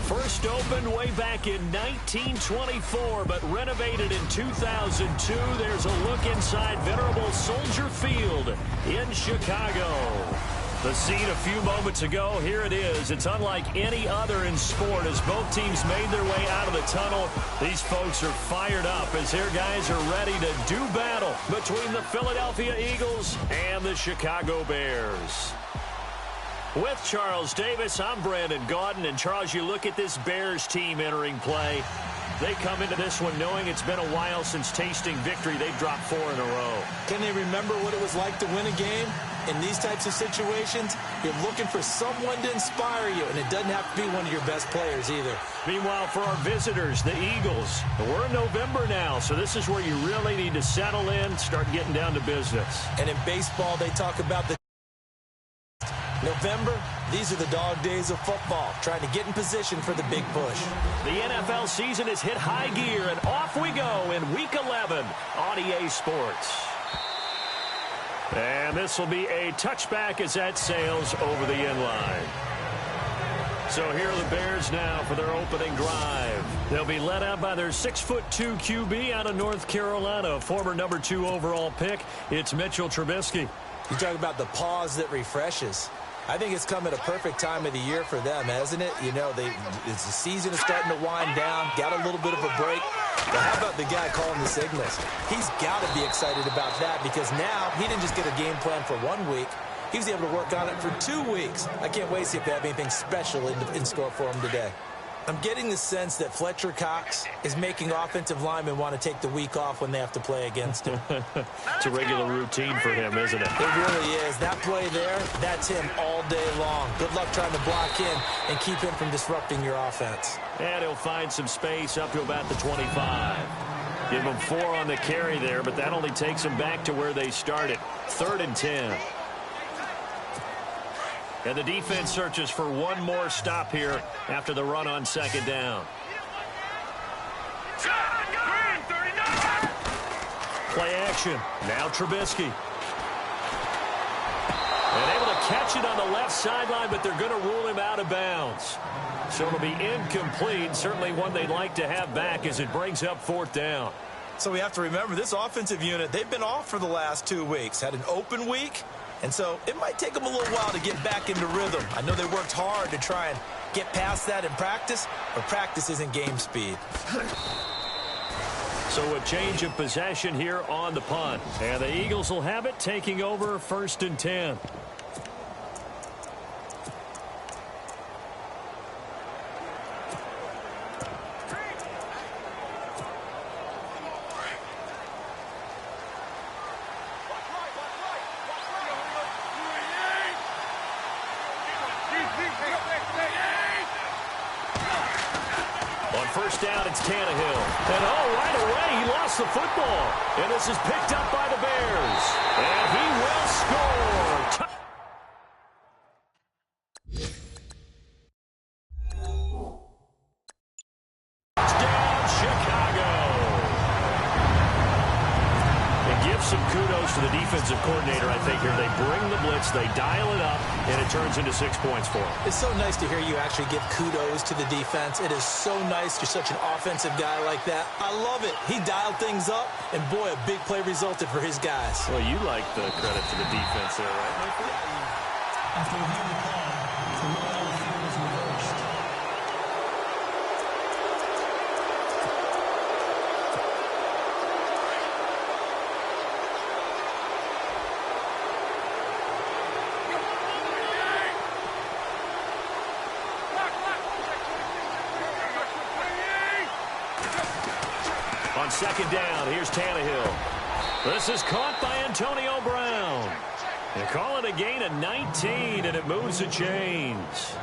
First opened way back in 1924, but renovated in 2002. There's a look inside venerable Soldier Field in Chicago. The scene a few moments ago, here it is. It's unlike any other in sport as both teams made their way out of the tunnel. These folks are fired up as their guys are ready to do battle between the Philadelphia Eagles and the Chicago Bears. With Charles Davis, I'm Brandon Gaudin. And, Charles, you look at this Bears team entering play. They come into this one knowing it's been a while since tasting victory. They've dropped 4 in a row. Can they remember what it was like to win a game? In these types of situations, you're looking for someone to inspire you, and it doesn't have to be one of your best players either. Meanwhile, for our visitors, the Eagles, we're in November now, so this is where you really need to settle in, start getting down to business. And in baseball, they talk about the November, these are the dog days of football, trying to get in position for the big push. The NFL season has hit high gear, and off we go in Week 11 on EA Sports. And this will be a touchback as that sails over the end line. So here are the Bears now for their opening drive. They'll be led out by their 6'2" QB out of North Carolina, former number 2 overall pick. It's Mitchell Trubisky. You talk about the pause that refreshes. I think it's come at a perfect time of the year for them, hasn't it? You know, the season is starting to wind down, got a little bit of a break. But how about the guy calling the signals? He's got to be excited about that because now he didn't just get a game plan for 1 week. He was able to work on it for 2 weeks. I can't wait to see if they have anything special in store for him today. I'm getting the sense that Fletcher Cox is making offensive linemen want to take the week off when they have to play against him. It's a regular routine for him, isn't it? It really is. That play there, that's him all day long. Good luck trying to block him and keep him from disrupting your offense. And he'll find some space up to about the 25. Give him 4 on the carry there, but that only takes them back to where they started. 3rd and 10. And the defense searches for one more stop here after the run on 2nd down. Play action. Now Trubisky. And able to catch it on the left sideline, but they're going to rule him out of bounds. So it'll be incomplete. Certainly one they'd like to have back as it brings up 4th down. So we have to remember this offensive unit, they've been off for the last 2 weeks. Had an open week. And so it might take them a little while to get back into rhythm. I know they worked hard to try and get past that in practice, but practice isn't game speed. So a change of possession here on the punt. And the Eagles will have it, taking over 1st and 10. Down, it's Tannehill. And right away, he lost the football. And this is picked up by the Bears. And he will score. Touchdown, Chicago. And give some kudos to the defensive coordinator, I think, here. They bring the blitz, they dial it up, and it turns into 6 points for them. It's so nice to hear you actually give kudos to the defense. It is so nice you're such an offensive guy like that. I love it. He dialed things up, and boy, a big play resulted for his guys. Well, you like the credit to the defense there, right? After reviewing the call, the rule on the field is reversed. On 2nd down, here's Tannehill. This is caught by Antonio Brown. They call it a gain of 19, and it moves the chains.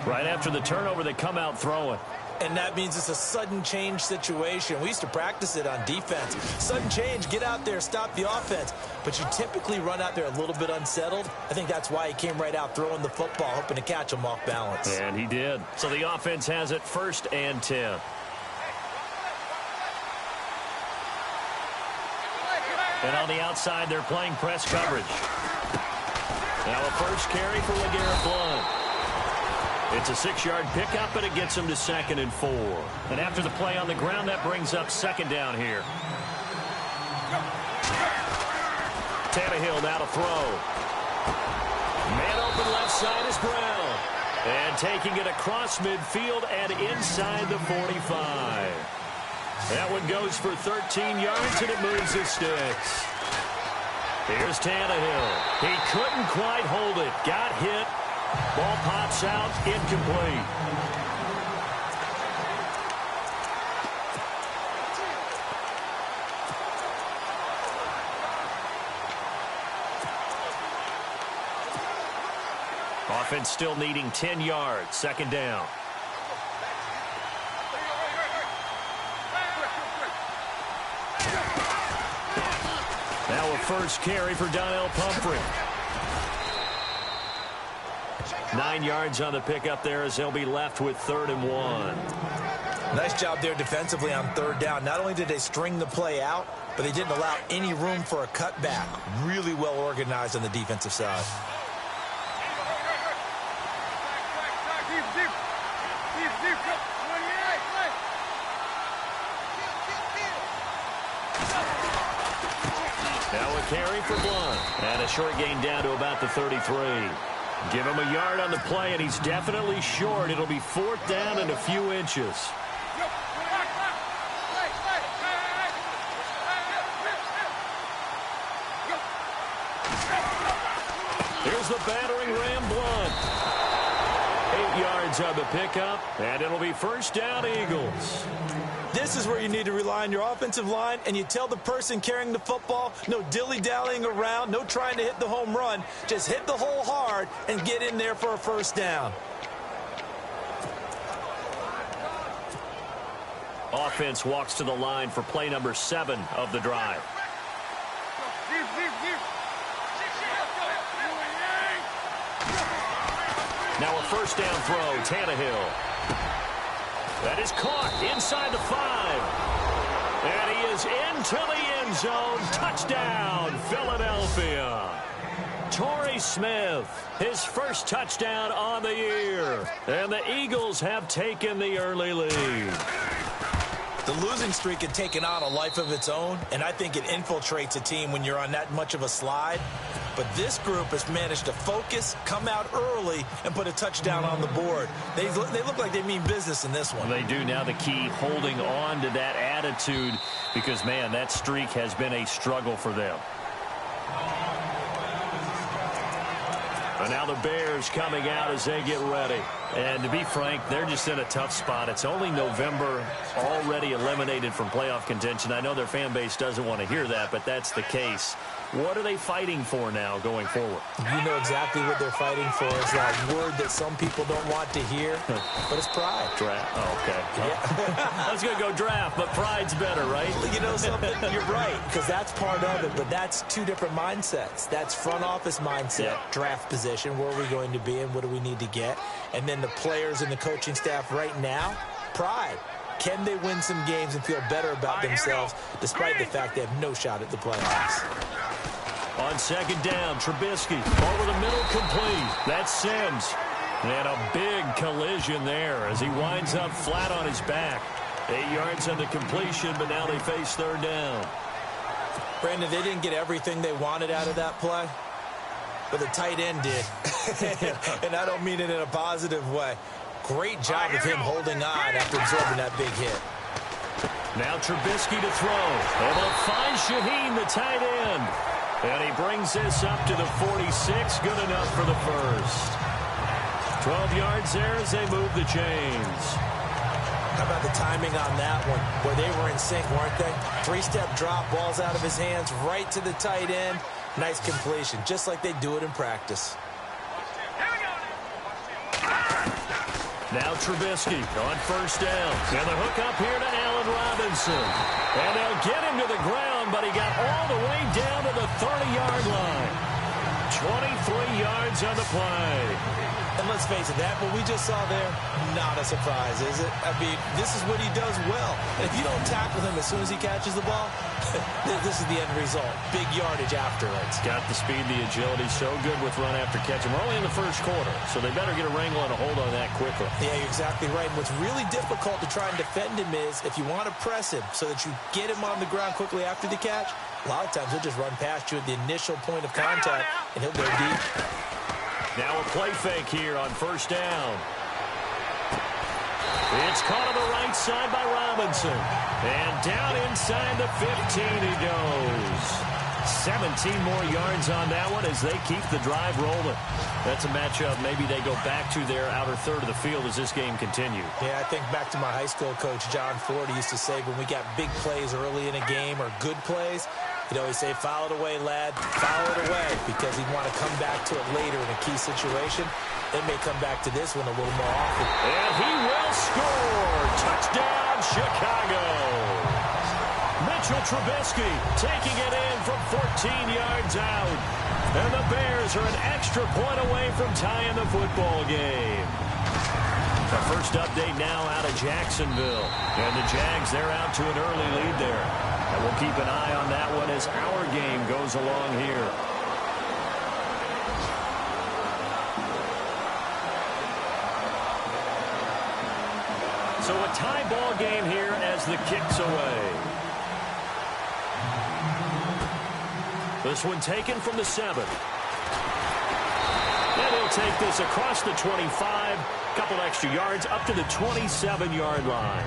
Right after the turnover, they come out throwing. And that means it's a sudden change situation. We used to practice it on defense. Sudden change, get out there, stop the offense. But you typically run out there a little bit unsettled. I think that's why he came right out throwing the football, hoping to catch him off balance. And he did. So the offense has it 1st and 10. And on the outside, they're playing press coverage. Now a first carry for LeGarrette Blount. It's a 6-yard pickup, and it gets him to 2nd and 4. And after the play on the ground, that brings up 2nd down here. Tannehill now to throw. Man open left side is Brown. And taking it across midfield and inside the 45. That one goes for 13 yards, and it moves the sticks. Here's Tannehill. He couldn't quite hold it. Got hit. Ball pops out, incomplete. Offense still needing 10 yards. 2nd down. Now a first carry for Donnell Pumphrey. 9 yards on the pickup there as they'll be left with 3rd and 1. Nice job there defensively on 3rd down. Not only did they string the play out, but they didn't allow any room for a cutback. Really well organized on the defensive side. Now a carry for Blunt. And a short gain down to about the 33. Give him a yard on the play, and he's definitely short. It'll be 4th down and a few inches. Here's the battering ram, Blunt. 8 yards on the pickup, and it'll be 1st down, Eagles. This is where you need to rely on your offensive line, and you tell the person carrying the football, no dilly-dallying around, no trying to hit the home run. Just hit the hole hard and get in there for a 1st down. Offense walks to the line for play number 7 of the drive. Now a 1st down throw, Tannehill. That is caught inside the 5. And he is into the end zone. Touchdown, Philadelphia. Torrey Smith, his first touchdown on the year. And the Eagles have taken the early lead. The losing streak had taken on a life of its own, and I think it infiltrates a team when you're on that much of a slide. But this group has managed to focus, come out early, and put a touchdown on the board. They look like they mean business in this one. They do. Now the key, holding on to that attitude, because, man, that streak has been a struggle for them. And now the Bears coming out as they get ready. And to be frank, they're just in a tough spot. It's only November, already eliminated from playoff contention. I know their fan base doesn't want to hear that, but that's the case. What are they fighting for now going forward? You know exactly what they're fighting for. Is that word that some people don't want to hear, but it's pride. Draft. Oh, okay. Yeah. I was going to go draft, but pride's better, right? You know something? You're right, because that's part of it, but that's two different mindsets. That's front office mindset, draft position, where are we going to be and what do we need to get? And then the players and the coaching staff right now, pride. Can they win some games and feel better about themselves despite the fact they have no shot at the playoffs? On 2nd down, Trubisky over the middle, complete. That's Sims. And a big collision there as he winds up flat on his back. 8 yards on the completion, but now they face 3rd down. Brandon, they didn't get everything they wanted out of that play, but the tight end did. And I don't mean it in a positive way. Great job of him holding on after absorbing that big hit. Now Trubisky to throw. And they'll find Shaheen, the tight end. And he brings this up to the 46. Good enough for the first. 12 yards there as they move the chains. How about the timing on that one, where they were in sync, weren't they? 3-step drop, balls out of his hands, right to the tight end. Nice completion, just like they do it in practice. Now Trubisky on 1st down. And the hook up here to Allen Robinson. And they'll get him to the ground, but he got all the way down to the 30-yard line. 23 yards on the play. And let's face it, what we just saw there, not a surprise, is it? I mean, this is what he does well. And if you don't tackle him as soon as he catches the ball, this is the end result. Big yardage after it. He's got the speed, the agility, so good with run after catch. And we're only in the first quarter, so they better get a wrangle and a hold on that quickly. Yeah, you're exactly right. And what's really difficult to try and defend him is if you want to press him so that you get him on the ground quickly after the catch, a lot of times he'll just run past you at the initial point of contact, and he'll go deep. Now a play fake here on first down. It's caught on the right side by Robinson. And down inside the 15 he goes. 17 more yards on that one as they keep the drive rolling. That's a matchup maybe they go back to their outer third of the field as this game continues. Yeah, I think back to my high school coach, John Ford. He used to say when we got big plays early in a game or good plays, he'd always say, foul it away, lad, foul it away, because he'd want to come back to it later in a key situation. They may come back to this one a little more often. And he will score. Touchdown, Chicago. Mitchell Trubisky taking it in from 14 yards out. And the Bears are an extra point away from tying the football game. Our first update now out of Jacksonville. And the Jags, they're out to an early lead there. And we'll keep an eye on that one as our game goes along here. So a tie ball game here as the kick's away. This one taken from the 7. And he'll take this across the 25. Couple extra yards up to the 27-yard line.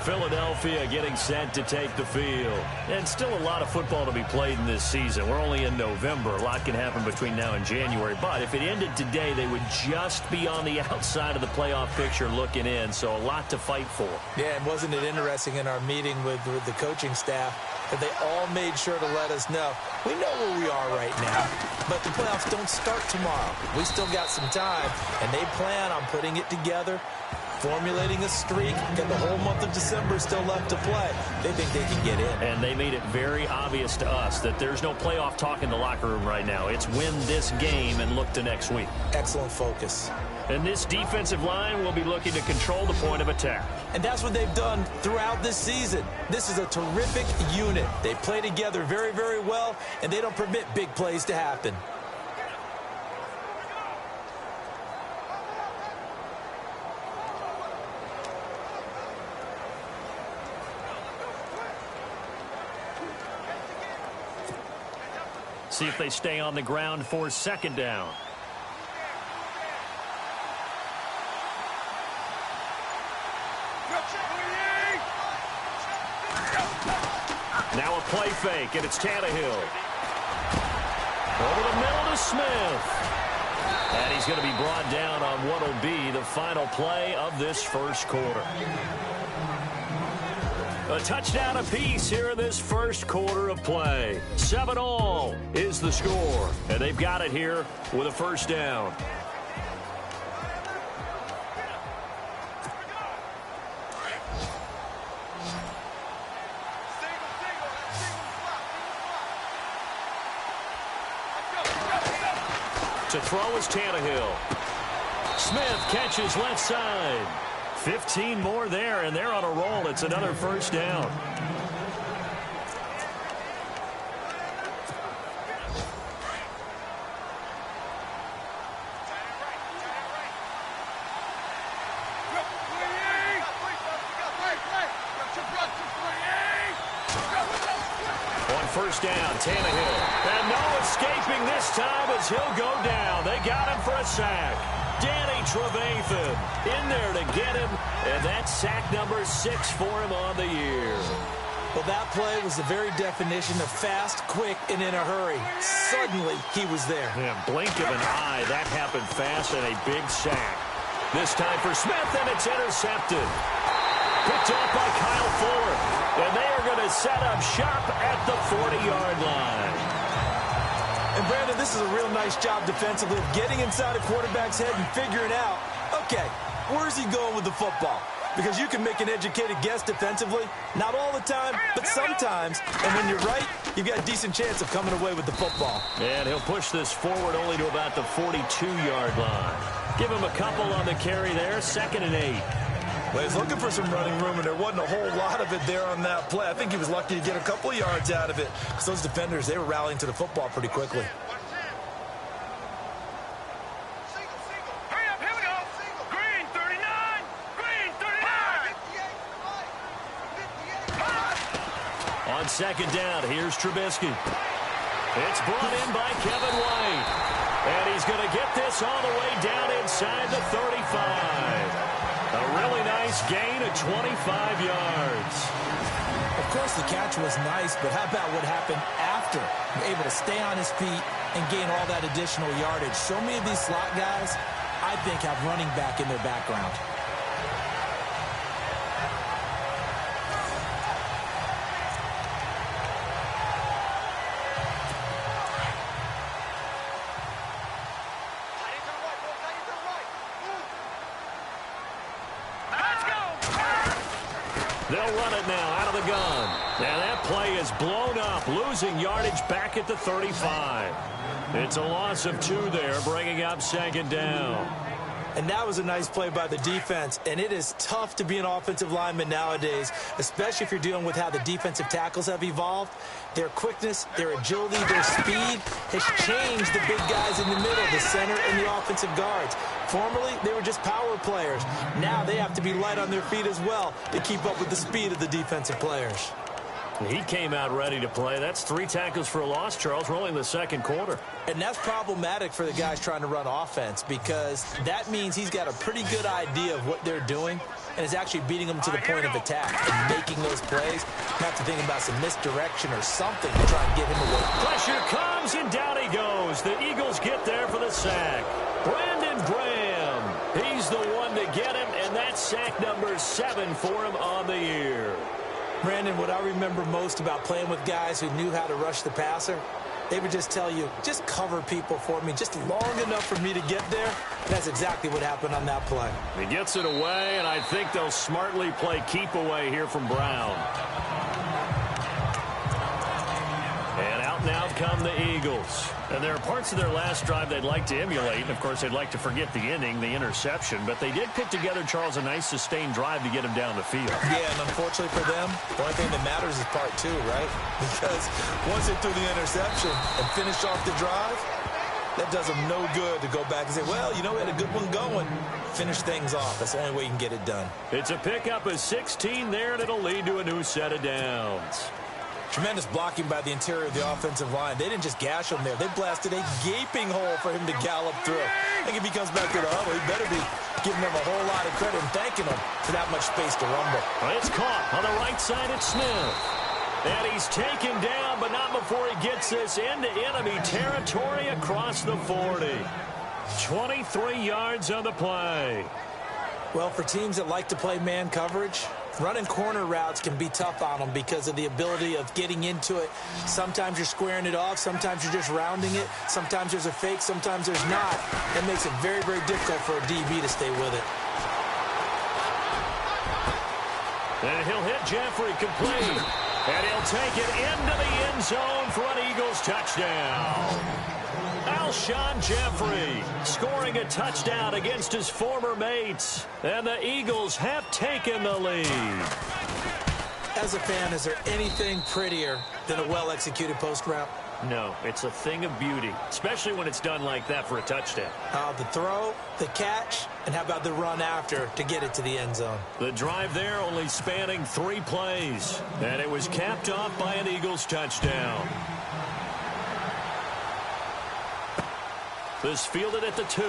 Philadelphia getting set to take the field. And still a lot of football to be played in this season. We're only in November. A lot can happen between now and January. But if it ended today, they would just be on the outside of the playoff picture looking in. So a lot to fight for. Yeah, and wasn't it interesting in our meeting with the coaching staff that they all made sure to let us know, we know where we are right now, but the playoffs don't start tomorrow. We still got some time, and they plan on putting it together, formulating a streak, got the whole month of December still left to play. They think they can get in. And they made it very obvious to us that there's no playoff talk in the locker room right now. It's win this game and look to next week. Excellent focus. And this defensive line will be looking to control the point of attack. And that's what they've done throughout this season. This is a terrific unit. They play together very, very well, and they don't permit big plays to happen. See if they stay on the ground for second down. Now a play fake, and it's Tannehill. Over the middle to Smith. And he's going to be brought down on what will be the final play of this first quarter. A touchdown apiece here in this first quarter of play. 7-all is the score. And they've got it here with a first down. To throw is Tannehill. Smith catches left side. 15 more there, and they're on a roll. It's another first down. On first down, Tannehill. And no escaping this time as he'll go down. They got him for a sack. Danny Trevathan in there to get him, and that's sack number 6 for him on the year. Well, that play was the very definition of fast, quick, and in a hurry. Suddenly, he was there. Yeah, blink of an eye, that happened fast, and a big sack. This time for Smith, and it's intercepted. Picked off by Kyle Fuller, and they are going to set up shop at the 40-yard line. And, Brandon, this is a real nice job defensively of getting inside a quarterback's head and figuring out, okay, where's he going with the football? because you can make an educated guess defensively. Not all the time, but sometimes. And when you're right, you've got a decent chance of coming away with the football. And he'll push this forward only to about the 42-yard line. Give him a couple on the carry there, 2nd and 8. Well, he's looking for some running room, and there wasn't a whole lot of it there on that play. I think he was lucky to get a couple of yards out of it, because those defenders, they were rallying to the football pretty quickly. Hurry up, here we go. Green 39. Green 39. On 2nd down, here's Trubisky. It's brought in by Kevin White. And he's going to get this all the way down inside the 35. A really nice gain of 25 yards. Of course, the catch was nice, but how about what happened after? Able to stay on his feet and gain all that additional yardage. So many of these slot guys, I think, have running back in their background. They'll run it now out of the gun. And that play is blown up, losing yardage back at the 35. It's a loss of 2 there, bringing up 2nd down. And that was a nice play by the defense. And it is tough to be an offensive lineman nowadays, especially if you're dealing with how the defensive tackles have evolved. Their quickness, their agility, their speed has changed the big guys in the middle, the center, and the offensive guards. Formerly, they were just power players. Now they have to be light on their feet as well to keep up with the speed of the defensive players. He came out ready to play. That's 3 tackles for a loss, Charles. We're only in the 2nd quarter. And that's problematic for the guys trying to run offense, because that means he's got a pretty good idea of what they're doing and is actually beating them to the point of attack and making those plays. You have to think about some misdirection or something to try and get him away. Pressure comes, and down he goes. The Eagles get there for the sack. Brandon Graham, he's the one to get him, and that's sack number 7 for him on the year. Brandon, what I remember most about playing with guys who knew how to rush the passer, they would just tell you, just cover people for me, just long enough for me to get there. And that's exactly what happened on that play. He gets it away, and I think they'll smartly play keep away here from Brown. And out now come the Eagles. And there are parts of their last drive they'd like to emulate. And, of course, they'd like to forget the inning, the interception. But they did put together, Charles, a nice sustained drive to get him down the field. Yeah, and unfortunately for them, the only thing that matters is part 2, right? Because once they threw the interception and finished off the drive, that does them no good to go back and say, well, you know, we had a good one going. Finish things off. That's the only way you can get it done. It's a pickup of 16 there, and it'll lead to a new set of downs. Tremendous blocking by the interior of the offensive line. They didn't just gash him there. They blasted a gaping hole for him to gallop through. I think if he comes back to the huddle, he better be giving them a whole lot of credit and thanking them for that much space to rumble. It's caught on the right side at Smith. And he's taken down, but not before he gets this into enemy territory across the 40. 23 yards on the play. Well, for teams that like to play man coverage, running corner routes can be tough on them because of the ability of getting into it. Sometimes you're squaring it off. Sometimes you're just rounding it. Sometimes there's a fake. Sometimes there's not. That makes it very, very difficult for a DB to stay with it. And he'll hit Jeffrey complete. And he'll take it into the end zone for an Eagles touchdown. Alshon Jeffrey scoring a touchdown against his former mates. And the Eagles have taken the lead. As a fan, is there anything prettier than a well-executed post route? No, it's a thing of beauty, especially when it's done like that for a touchdown. The throw, the catch, and how about the run after to get it to the end zone? The drive there only spanning 3 plays, and it was capped off by an Eagles touchdown. This fielded at the 2.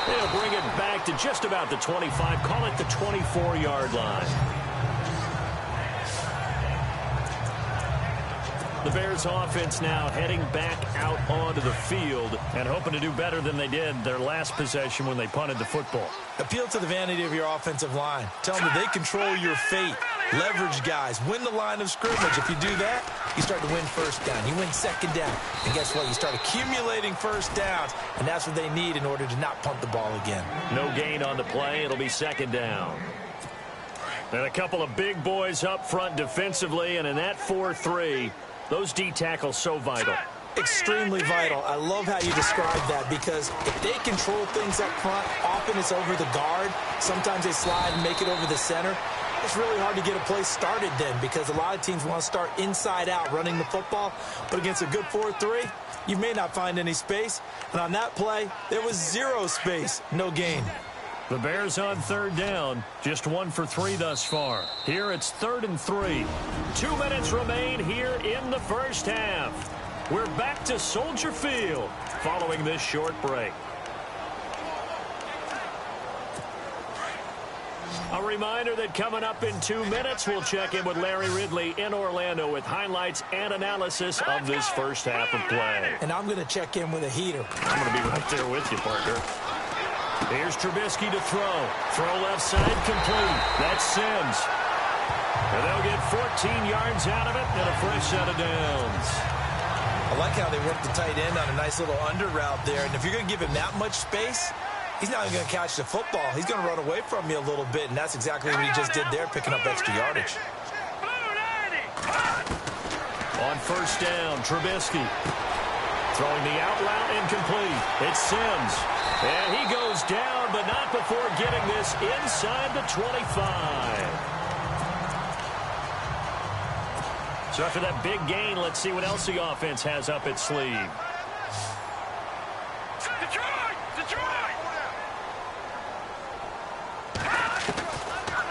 They'll bring it back to just about the 25, call it the 24-yard line. The Bears offense now heading back out onto the field and hoping to do better than they did their last possession when they punted the football. Appeal to the vanity of your offensive line. Tell them that they control your fate. leverage guys, win the line of scrimmage. If you do that, you start to win first down. You win second down. And guess what? You start accumulating first downs, and that's what they need in order to not punt the ball again. No gain on the play. It'll be second down. And a couple of big boys up front defensively, and in that 4-3, those D tackles so vital. Extremely vital. I love how you describe that, because if they control things up front, often it's over the guard. Sometimes they slide and make it over the center. It's really hard to get a play started then, because a lot of teams want to start inside out running the football. But against a good 4-3, you may not find any space. And on that play, there was zero space, no gain. The Bears on third down, just 1 for 3 thus far. Here it's 3rd and 3. 2 minutes remain here in the first half. We're back to Soldier Field following this short break. A reminder that coming up in 2 minutes, we'll check in with Larry Ridley in Orlando with highlights and analysis of this first half of play. And I'm going to check in with a heater. I'm going to be right there with you, partner. Here's Trubisky to throw. Throw left side complete. That's Sims. And they'll get 14 yards out of it and a fresh set of downs. I like how they work the tight end on a nice little under route there. And if you're going to give him that much space, he's not even going to catch the football. He's going to run away from you a little bit, and that's exactly what he just did there, picking up extra yardage. On first down, Trubisky. Throwing the out route incomplete. It's Sims. And he goes down, but not before getting this inside the 25. So after that big gain, let's see what else the offense has up its sleeve.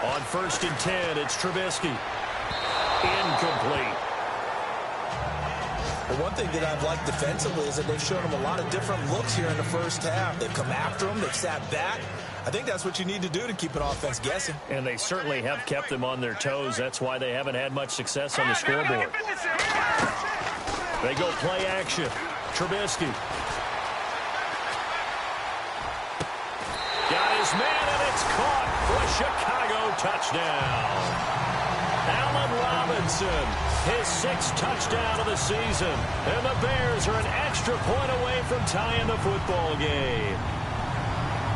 On 1st and 10, it's Trubisky. Incomplete. Well, one thing that I've liked defensively is that they've shown him a lot of different looks here in the first half. They've come after him. They've sat back. I think that's what you need to do to keep an offense guessing. And they certainly have kept them on their toes. That's why they haven't had much success on the scoreboard. They go play action. Trubisky. Got his man, and it's caught for a Chicago touchdown. Allen Robinson, his 6th touchdown of the season. And the Bears are an extra point away from tying the football game.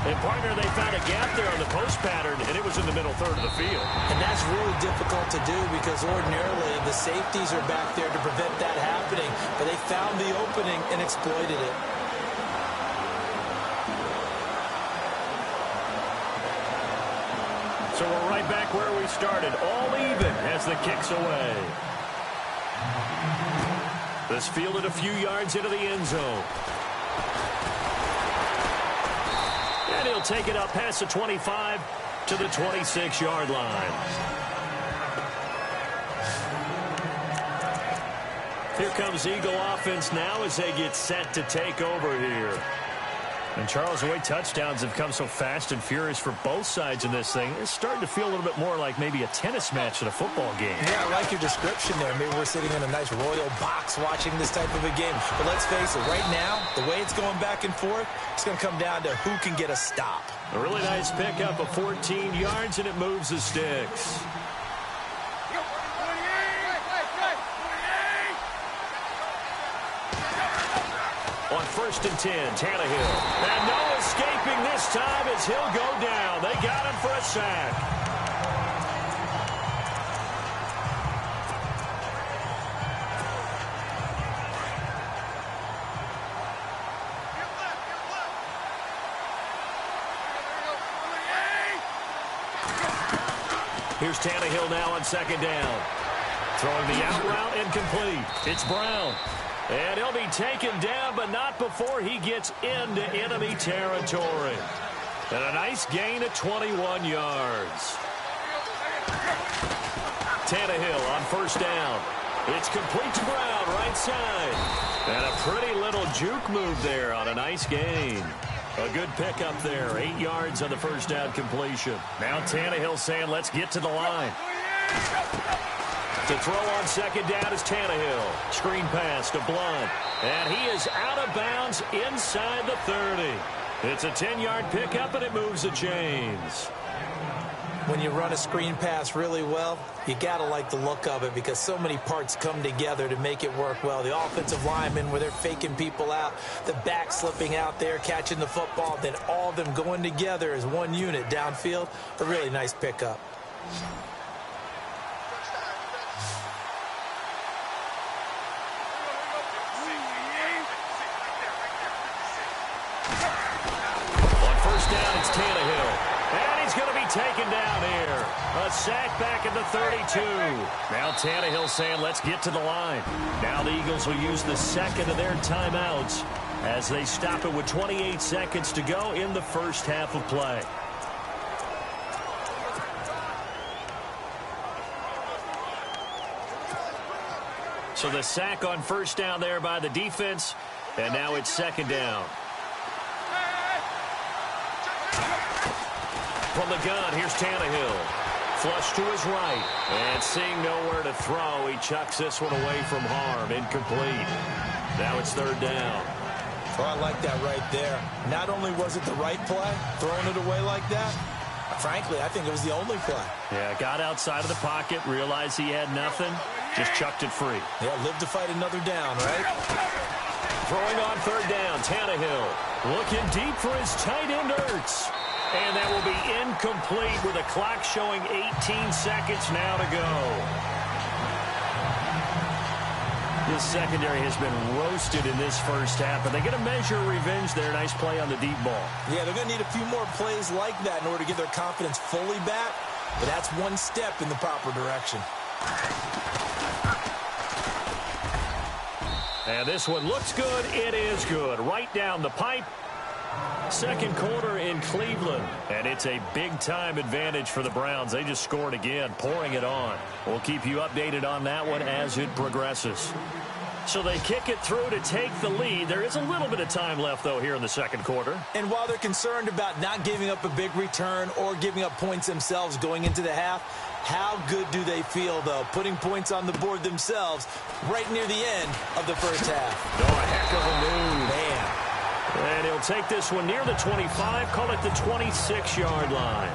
And, partner, they found a gap there on the post pattern, and it was in the middle third of the field. And that's really difficult to do, because ordinarily the safeties are back there to prevent that happening. But they found the opening and exploited it. So we're right back where we started, all even as the kick's away. This fielded a few yards into the end zone. And he'll take it up past the 25 to the 26-yard line. Here comes Eagle offense now as they get set to take over here. And, Charles, the way touchdowns have come so fast and furious for both sides in this thing, it's starting to feel a little bit more like maybe a tennis match at a football game. Yeah, I like your description there. Maybe we're sitting in a nice royal box watching this type of a game. But let's face it, right now, the way it's going back and forth, it's going to come down to who can get a stop. A really nice pickup of 14 yards, and it moves the sticks. On 1st and 10, Tannehill. And no escaping this time as he'll go down. They got him for a sack. Here's Tannehill now on 2nd down. Throwing the out route incomplete. It's Brown. And he'll be taken down, but not before he gets into enemy territory. And a nice gain of 21 yards. Tannehill on 1st down. It's complete to Brown, right side. And a pretty little juke move there on a nice gain. A good pickup there, 8 yards on the 1st down completion. Now Tannehill saying, let's get to the line. To throw on 2nd down is Tannehill. Screen pass to Blunt. And he is out of bounds inside the 30. It's a 10-yard pickup, and it moves the chains. When you run a screen pass really well, you got to like the look of it because so many parts come together to make it work well. The offensive linemen, where they're faking people out, the back slipping out there, catching the football, then all of them going together as one unit downfield. A really nice pickup. On first down, it's Tannehill. And he's going to be taken down here. A sack back at the 32. Now Tannehill saying, let's get to the line. Now the Eagles will use the second of their timeouts as they stop it with 28 seconds to go in the first half of play. So the sack on first down there by the defense, and now it's second down. From the gun, here's Tannehill. Flush to his right. And seeing nowhere to throw, he chucks this one away from harm. Incomplete. Now it's third down. Oh, I like that right there. Not only was it the right play, throwing it away like that, frankly, I think it was the only play. Yeah, got outside of the pocket, realized he had nothing, just chucked it free. Yeah, live to fight another down, right? Throwing on third down, Tannehill. Looking deep for his tight end, Ertz. And that will be incomplete with the clock showing 18 seconds now to go. This secondary has been roasted in this first half, but they get a measure of revenge there. Nice play on the deep ball. Yeah, they're going to need a few more plays like that in order to get their confidence fully back, but that's one step in the proper direction. And this one looks good. It is good. Right down the pipe. Second quarter in Cleveland, and it's a big-time advantage for the Browns. They just scored again, pouring it on. We'll keep you updated on that one as it progresses. So they kick it through to take the lead. There is a little bit of time left, though, here in the second quarter. And while they're concerned about not giving up a big return or giving up points themselves going into the half, how good do they feel, though, putting points on the board themselves right near the end of the first half? Oh, a heck of a move. Man. And he'll take this one near the 25, call it the 26-yard line.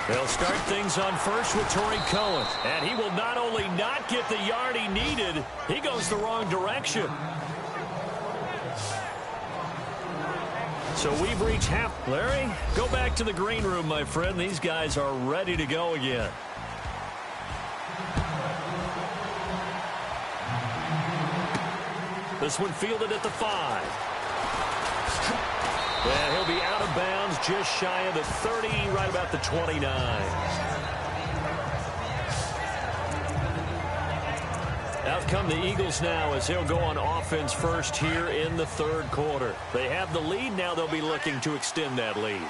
They'll start things on first with Torrey Cohen. And he will not only not get the yard he needed, he goes the wrong direction. So we've reached half. Larry, go back to the green room, my friend. These guys are ready to go again. This one fielded at the 5. And he'll be out of bounds just shy of the 30, right about the 29. Out come the Eagles now as they'll go on offense first here in the third quarter. They have the lead. Now they'll be looking to extend that lead.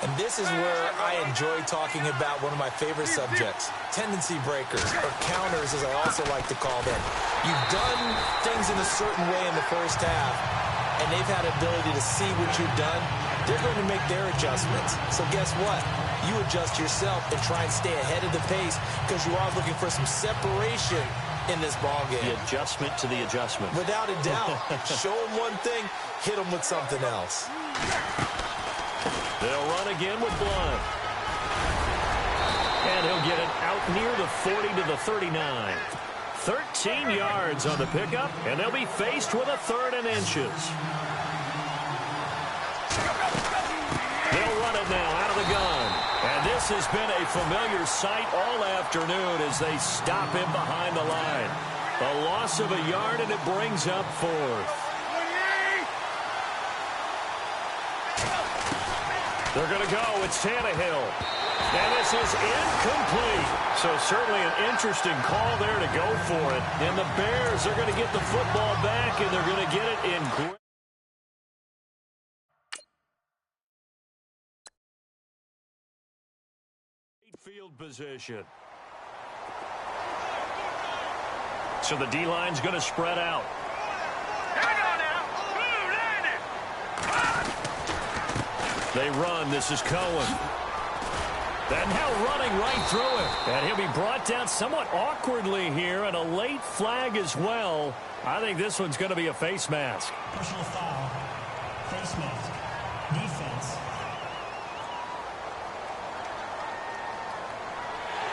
And this is where I enjoy talking about one of my favorite subjects, tendency breakers, or counters as I also like to call them. You've done things in a certain way in the first half, and they've had ability to see what you've done. They're going to make their adjustments. So guess what? You adjust yourself and try and stay ahead of the pace because you are looking for some separation in this ballgame. The adjustment to the adjustment. Without a doubt. Show them one thing, hit them with something else. They'll run again with Blunt. And he'll get it out near the 40 to the 39. 13 yards on the pickup, and they'll be faced with a 3rd and inches. They'll run it now out of the gun. And this has been a familiar sight all afternoon as they stop him behind the line. A loss of a yard, and it brings up 4th. They're going to go. It's Tannehill. And this is incomplete. So certainly an interesting call there to go for it. And the Bears are going to get the football back, and they're going to get it in great field position. So the D-line's going to spread out. Here we go now. Blue landed. They run. This is Cohen. And now running right through it. And he'll be brought down somewhat awkwardly here, and a late flag as well. I think this one's going to be a face mask. Personal foul. Face mask. Defense.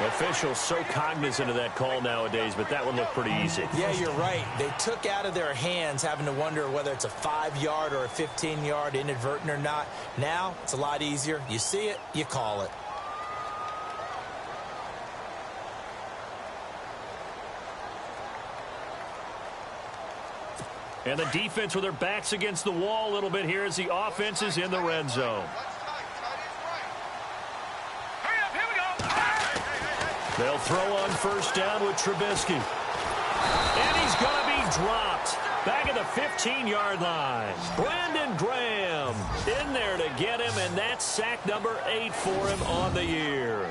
Officials so cognizant of that call nowadays, but that would look pretty easy. Yeah, you're right. They took out of their hands having to wonder whether it's a 5-yard or a 15-yard inadvertent or not. Now, it's a lot easier. You see it, you call it. And the defense with their backs against the wall a little bit here as the offense is in the red zone. Hurry up, here we go. They'll throw on first down with Trubisky. And he's going to be dropped. Back at the 15-yard line. Brandon Graham in there to get him, and that's sack number 8 for him on the year.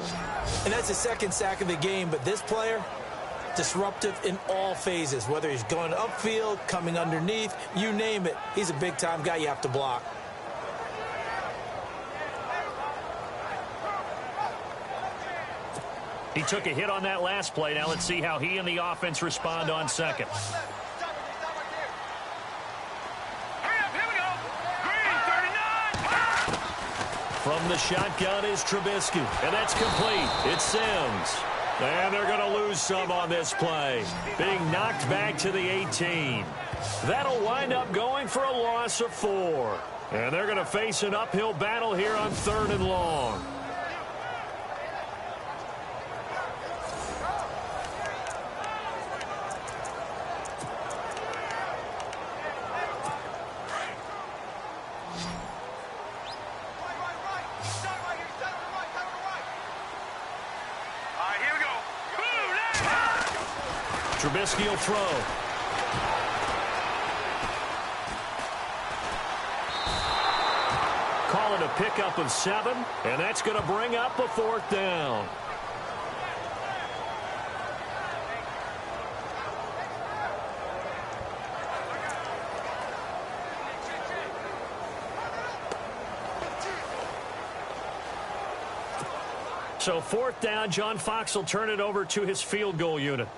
And that's the second sack of the game, but this player, disruptive in all phases, whether he's going upfield, coming underneath, you name it. He's a big-time guy you have to block. He took a hit on that last play. Now let's see how he and the offense respond on second. Hurry up, here we go. Green 39. From the shotgun is Trubisky, and that's complete. It's Sims. And they're going to lose some on this play. Being knocked back to the 18. That'll wind up going for a loss of 4. And they're going to face an uphill battle here on 3rd and long. Trubisky will throw. Call it a pickup of 7, and that's going to bring up a 4th down. So 4th down, John Fox will turn it over to his field goal unit.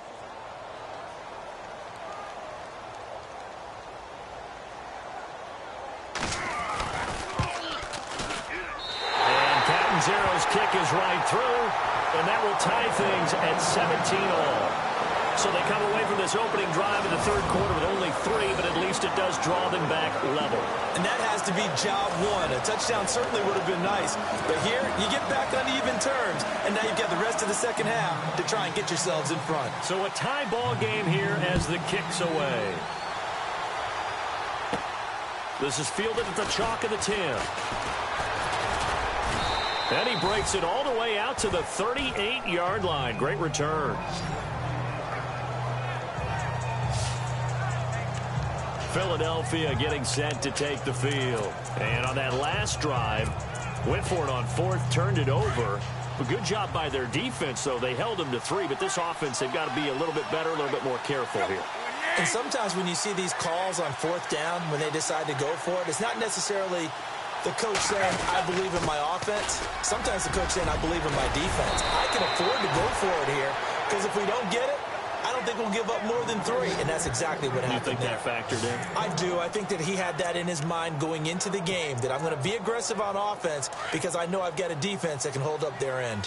Zero's kick is right through, and that will tie things at 17-all. So they come away from this opening drive in the 3rd quarter with only 3, but at least it does draw them back level. And that has to be job 1. A touchdown certainly would have been nice, but here you get back on even terms, and now you've got the rest of the second half to try and get yourselves in front. So a tie ball game here as the kick's away. This is fielded at the chalk of the 10. And he breaks it all the way out to the 38-yard line. Great return. Philadelphia getting set to take the field. And on that last drive, went for it on 4th, turned it over. A good job by their defense, though. They held them to 3, but this offense, they've got to be a little bit better, a little bit more careful here. And sometimes when you see these calls on 4th down, when they decide to go for it, it's not necessarily the coach saying, I believe in my offense. Sometimes the coach saying, I believe in my defense. I can afford to go for it here, because if we don't get it, I don't think we'll give up more than 3, and that's exactly what happened there. You think that factored in? I do. I think that he had that in his mind going into the game, that I'm going to be aggressive on offense because I know I've got a defense that can hold up their end.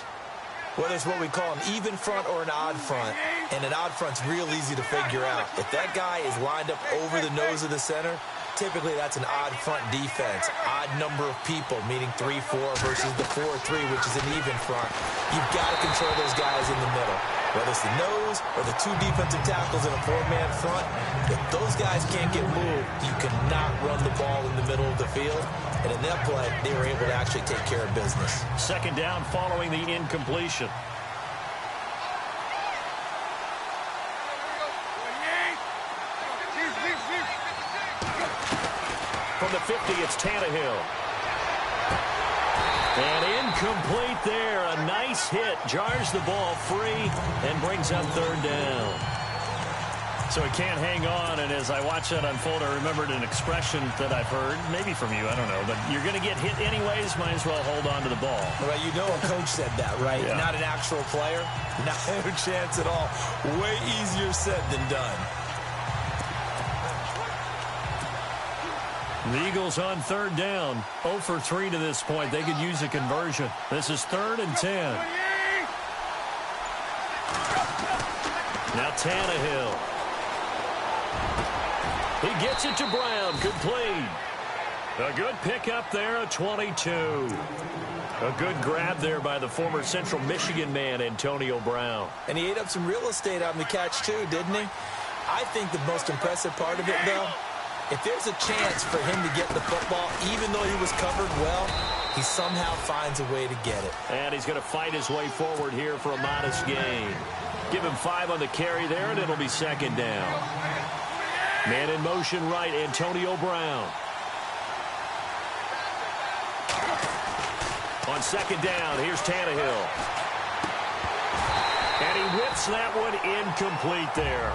Whether it's what we call an even front or an odd front, and an odd front's real easy to figure out. If that guy is lined up over the nose of the center, typically that's an odd front defense. Odd number of people, meaning 3-4 versus the 4-3, which is an even front. You've got to control those guys in the middle. Whether it's the nose or the 2 defensive tackles in a 4-man front, if those guys can't get moved, you cannot run the ball in the middle of the field. And in that play, they were able to actually take care of business. 2nd down following the incompletion. From the 50, it's Tannehill. And incomplete there. A nice hit. Jars the ball free and brings up 3rd down. So he can't hang on, and as I watch that unfold, I remembered an expression that I've heard, maybe from you, I don't know, but you're going to get hit anyways, might as well hold on to the ball. Well, you know a coach said that, right? Yeah. Not an actual player. Not a chance at all. Way easier said than done. The Eagles on third down, 0 for 3 to this point. They could use a conversion. This is 3rd and 10. Now Tannehill. He gets it to Brown. Complete. A good pickup there at 22. A good grab there by the former Central Michigan man, Antonio Brown. And he ate up some real estate on the catch, too, didn't he? I think the most impressive part of it, though, if there's a chance for him to get the football, even though he was covered well, he somehow finds a way to get it. And he's going to fight his way forward here for a modest gain. Give him 5 on the carry there, and it'll be 2nd down. Man in motion right, Antonio Brown. On 2nd down, here's Tannehill. And he whips that one incomplete there.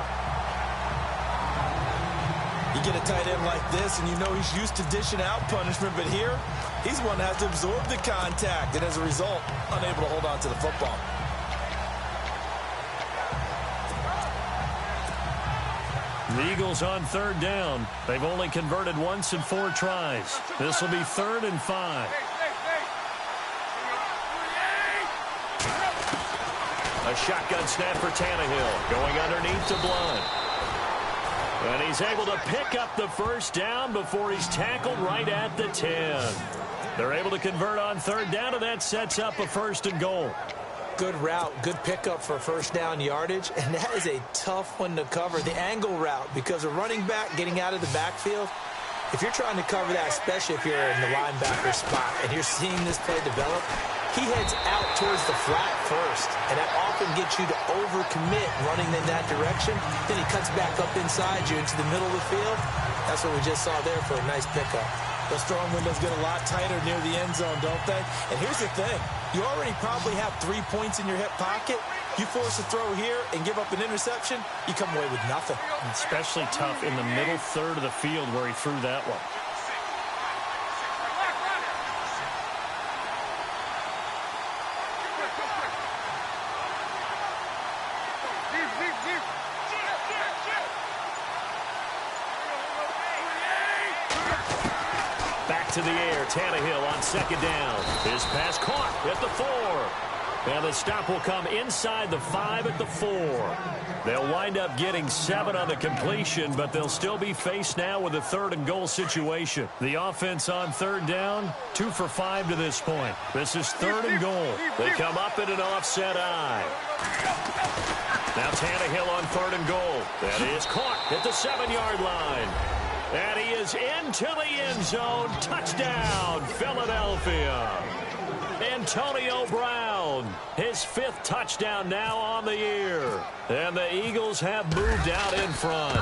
You get a tight end like this, and you know he's used to dishing out punishment, but here, he's the one that has to absorb the contact, and as a result, unable to hold on to the football. The Eagles on 3rd down. They've only converted once in 4 tries. This will be 3rd and 5. A shotgun snap for Tannehill. Going underneath to Blunt. And he's able to pick up the 1st down before he's tackled right at the 10. They're able to convert on 3rd down, and that sets up a 1st and goal. Good route, good pickup for 1st down yardage, and that is a tough one to cover, the angle route, because a running back getting out of the backfield, if you're trying to cover that, especially if you're in the linebacker spot and you're seeing this play develop, he heads out towards the flat first, and that often gets you to overcommit running in that direction. Then he cuts back up inside you into the middle of the field. That's what we just saw there for a nice pickup. Those throwing windows get a lot tighter near the end zone, don't they? And here's the thing. You already probably have 3 points in your hip pocket. You force a throw here and give up an interception, you come away with nothing. Especially tough in the middle third of the field where he threw that one. Back to the air, Tannehill on 2nd down. His pass caught at the 4. And the stop will come inside the 5 at the 4. They'll wind up getting 7 on the completion, but they'll still be faced now with a 3rd and goal situation. The offense on 3rd down, 2 for 5 to this point. This is 3rd and goal. They come up in an offset eye. Now Tannehill on 3rd and goal. That is caught at the 7-yard line. And he is into the end zone. Touchdown, Philadelphia. Antonio Brown, his 5th touchdown now on the year. And the Eagles have moved out in front.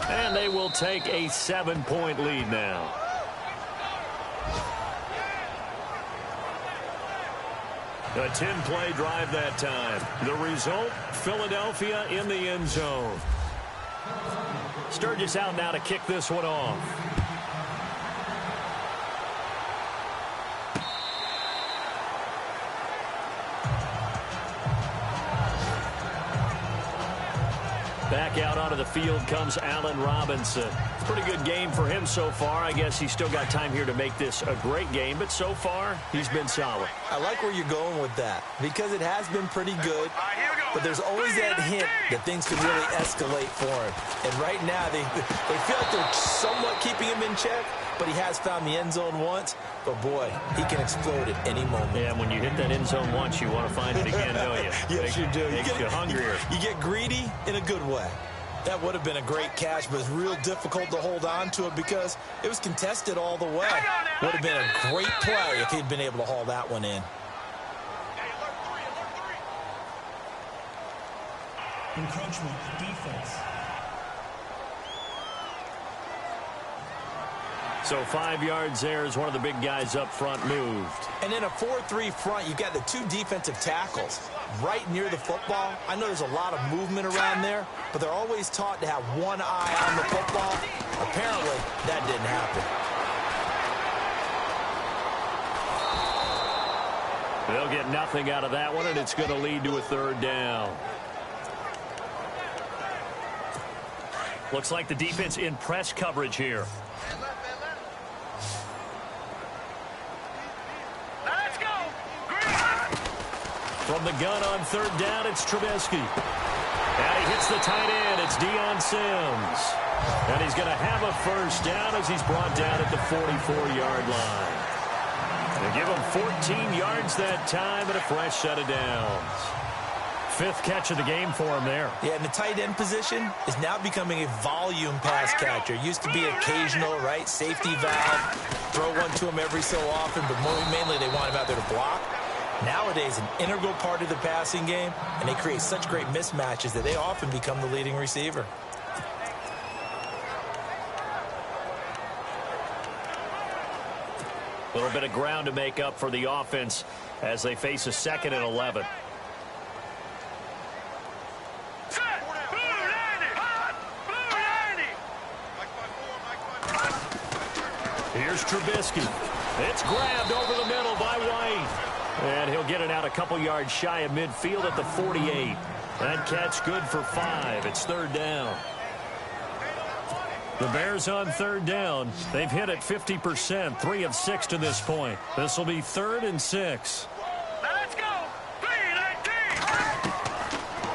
And they will take a 7-point lead now. A 10-play drive that time. The result, Philadelphia in the end zone. Sturgis out now to kick this one off. Back out onto the field comes Allen Robinson. Pretty good game for him so far. I guess he's still got time here to make this a great game, but so far he's been solid. I like where you're going with that because it has been pretty good, but there's always that hint that things could really escalate for him. And right now they feel like they're somewhat keeping him in check, but he has found the end zone once. But, boy, he can explode at any moment. Yeah, when you hit that end zone once, you want to find it again, don't you? Yes, you do. Makes you hungrier. You get greedy in a good way. That would have been a great catch, but it's real difficult to hold on to it because it was contested all the way. Would have been a great play if he'd been able to haul that one in. Encroachment, defense. So 5 yards there as one of the big guys up front moved. And in a 4-3 front, you've got the 2 defensive tackles. right near the football. I know there's a lot of movement around there, but they're always taught to have one eye on the football. Apparently, that didn't happen. They'll get nothing out of that one, and it's going to lead to a third down. Looks like the defense in press coverage here. Let's go. From the gun on third down, it's Trubisky. And he hits the tight end. It's Deion Sims. And he's going to have a first down as he's brought down at the 44-yard line. They give him 14 yards that time and a fresh set of downs. Fifth catch of the game for him there. Yeah, and the tight end position is now becoming a volume pass catcher. Used to be occasional, right? Safety valve. Throw one to him every so often, but mainly they want him out there to block. Nowadays, an integral part of the passing game, and they create such great mismatches that they often become the leading receiver. A little bit of ground to make up for the offense as they face a 2nd and 11. Here's Trubisky. It's grabbed over the middle by White. And he'll get it out a couple yards shy of midfield at the 48. That catch good for 5. It's third down. The Bears on third down. They've hit it 50%, 3 of 6 to this point. This will be 3rd and 6. Let's go. 3-19.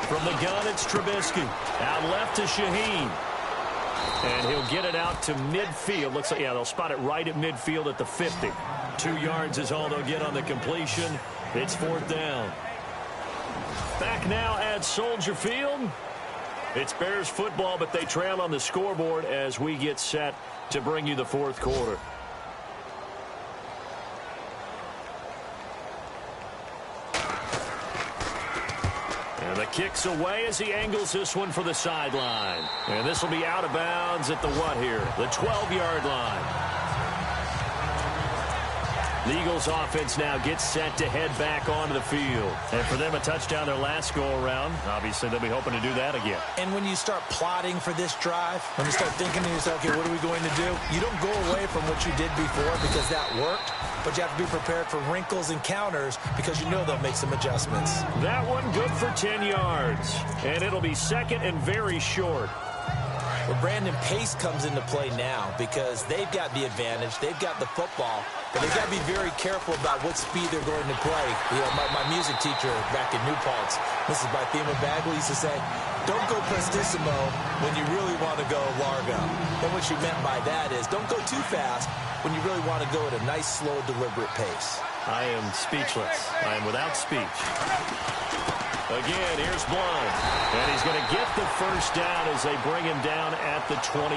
From the gun, it's Trubisky. Out left to Shaheen. And he'll get it out to midfield. Looks like, yeah, they'll spot it right at midfield at the 50. 2 yards is all they'll get on the completion. It's 4th down. Back now at Soldier Field. It's Bears football, but they trail on the scoreboard as we get set to bring you the 4th quarter. And the kick's away as he angles this one for the sideline. And this will be out of bounds at the what here? The 12-yard line. The Eagles offense now gets set to head back onto the field. And for them, a touchdown their last go-around. Obviously, they'll be hoping to do that again. And when you start plotting for this drive, when you start thinking to yourself, okay, what are we going to do? You don't go away from what you did before because that worked, but you have to be prepared for wrinkles and counters because you know they'll make some adjustments. That one good for 10 yards. And it'll be 2nd and very short. Well, Brandon, pace comes into play now because they've got the advantage. They've got the football, but they've got to be very careful about what speed they're going to play. You know, my music teacher back in New Paltz, Mrs. Bythema Bagley, used to say, don't go prestissimo when you really want to go largo. And what she meant by that is don't go too fast when you really want to go at a nice, slow, deliberate pace. I am speechless. I am without speech. Again, here's Blunt. And he's going to get the first down as they bring him down at the 23.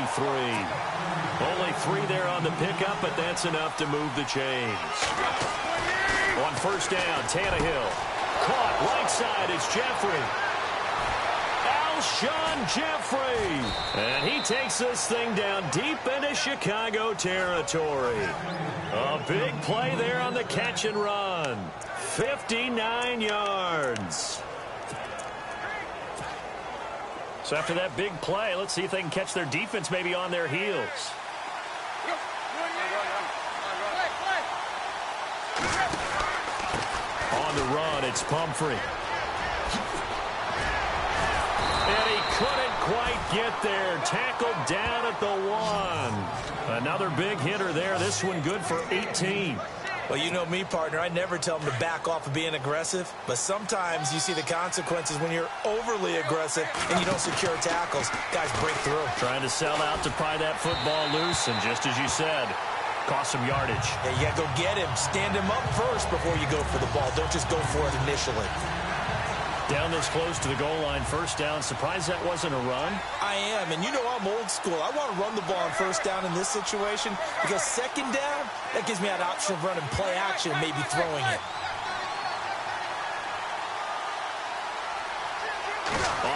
Only 3 there on the pickup, but that's enough to move the chains. On first down, Tannehill. Caught right side, it's Jeffrey. Alshon Jeffrey. And he takes this thing down deep into Chicago territory. A big play there on the catch and run. 59 yards. So after that big play, let's see if they can catch their defense maybe on their heels. On the run, it's Pumphrey. And he couldn't quite get there. Tackled down at the 1. Another big hitter there. This one good for 18. Well, you know me, partner. I never tell them to back off of being aggressive, but sometimes you see the consequences when you're overly aggressive and you don't secure tackles. Guys break through. Trying to sell out to pry that football loose, and just as you said, cost some yardage. Yeah, you got to go get him. Stand him up first before you go for the ball. Don't just go for it initially. Down this close to the goal line, first down. Surprised that wasn't a run? I am, and you know I'm old school. I want to run the ball on first down in this situation because second down, that gives me that option of running play action and maybe throwing it.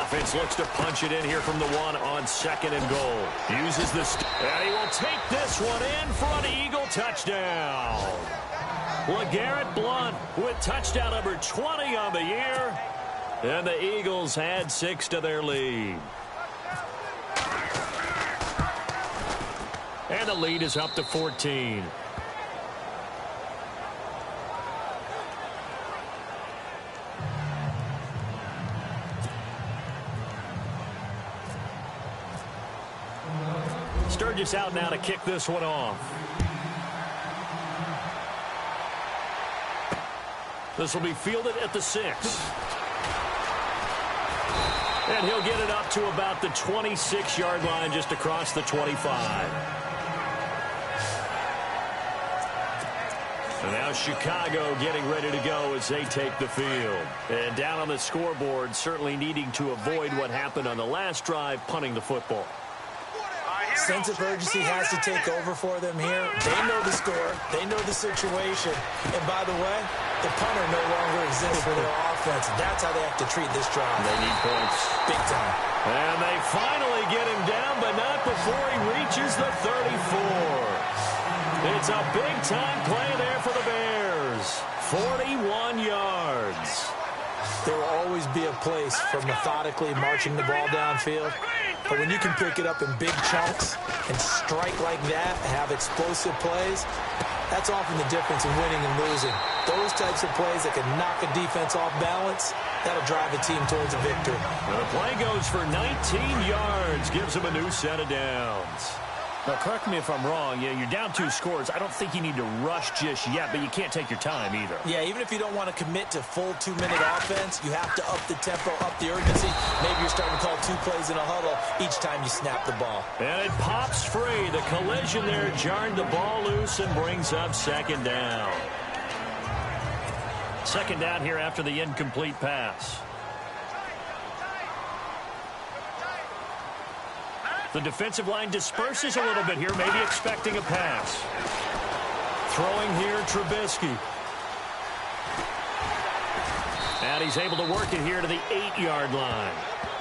Offense looks to punch it in here from the 1 on 2nd and goal. Uses the and he will take this one in for an Eagle touchdown. LeGarrette Blount with touchdown number 20 on the year. And the Eagles add 6 to their lead. And the lead is up to 14. Sturgis out now to kick this one off. This will be fielded at the 6. And he'll get it up to about the 26-yard line, just across the 25. And now Chicago getting ready to go as they take the field. And down on the scoreboard, certainly needing to avoid what happened on the last drive, punting the football. Sense of urgency has to take over for them here. They know the score. They know the situation. And by the way, the punter no longer exists for their offense. That's how they have to treat this drive. They need points. Big time. And they finally get him down, but not before he reaches the 34. It's a big-time play there for the Bears. 41 yards. There will always be a place for methodically marching the ball downfield. But when you can pick it up in big chunks and strike like that, have explosive plays, that's often the difference in winning and losing. Those types of plays that can knock a defense off balance, that'll drive a team towards a victory. Well, the play goes for 19 yards, gives them a new set of downs. Now, correct me if I'm wrong. Yeah, you're down 2 scores. I don't think you need to rush just yet, but you can't take your time either. Yeah, even if you don't want to commit to full 2-minute offense, you have to up the tempo, up the urgency. Maybe you're starting to call 2 plays in a huddle each time you snap the ball. And it pops free. The collision there jarred the ball loose and brings up 2nd down. 2nd down here after the incomplete pass. The defensive line disperses a little bit here, maybe expecting a pass. Throwing here, Trubisky. And he's able to work it here to the 8-yard line.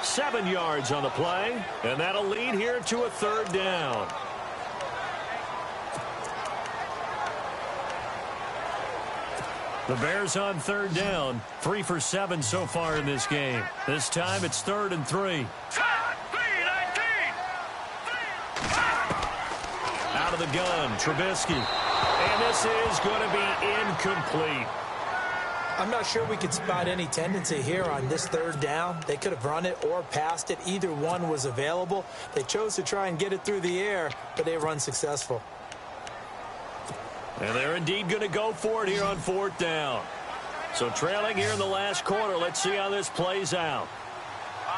7 yards on the play, and that'll lead here to a 3rd down. The Bears on 3rd down, 3 for 7 so far in this game. This time it's 3rd and 3. Out of the gun, Trubisky. And this is going to be incomplete. I'm not sure we could spot any tendency here on this 3rd down. They could have run it or passed it. Either one was available. They chose to try and get it through the air, but they run successful. And they're indeed going to go for it here on 4th down. So trailing here in the last quarter. Let's see how this plays out.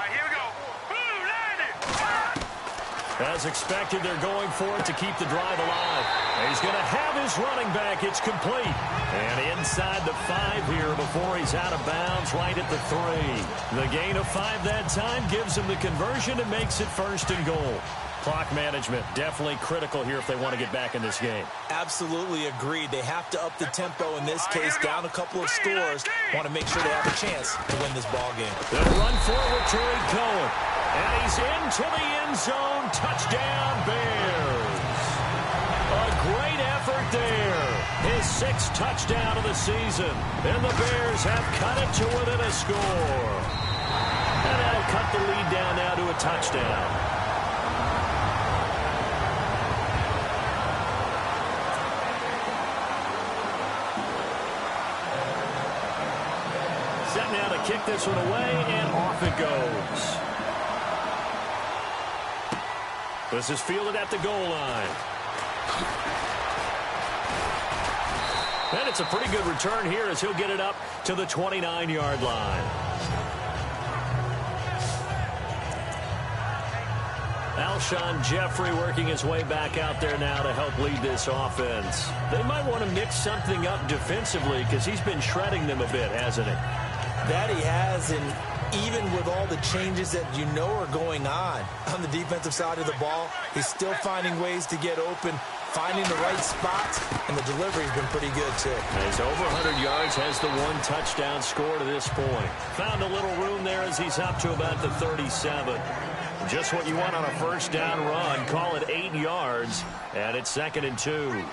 Here we go. As expected, they're going for it to keep the drive alive. He's going to have his running back. It's complete. And inside the 5 here before he's out of bounds, right at the 3. The gain of 5 that time gives him the conversion and makes it 1st and goal. Clock management definitely critical here if they want to get back in this game. Absolutely agreed. They have to up the tempo in this case, down a couple of scores. Want to make sure they have a chance to win this ball game. They'll run forward, Tariq Cohen. And he's into the end zone. Touchdown, Bears. A great effort there. His 6th touchdown of the season. And the Bears have cut it to within a score. And that'll cut the lead down now to a touchdown. Set now to kick this one away, and off it goes. This is fielded at the goal line. And it's a pretty good return here as he'll get it up to the 29-yard line. Alshon Jeffrey working his way back out there now to help lead this offense. They might want to mix something up defensively because he's been shredding them a bit, hasn't he? That he has, and even with all the changes that you know are going on the defensive side of the ball, he's still finding ways to get open, finding the right spots, and the delivery's been pretty good, too. He's over 100 yards, has the 1 touchdown score to this point. Found a little room there as he's up to about the 37. Just what you want on a 1st down run. Call it 8 yards, and it's 2nd and 2.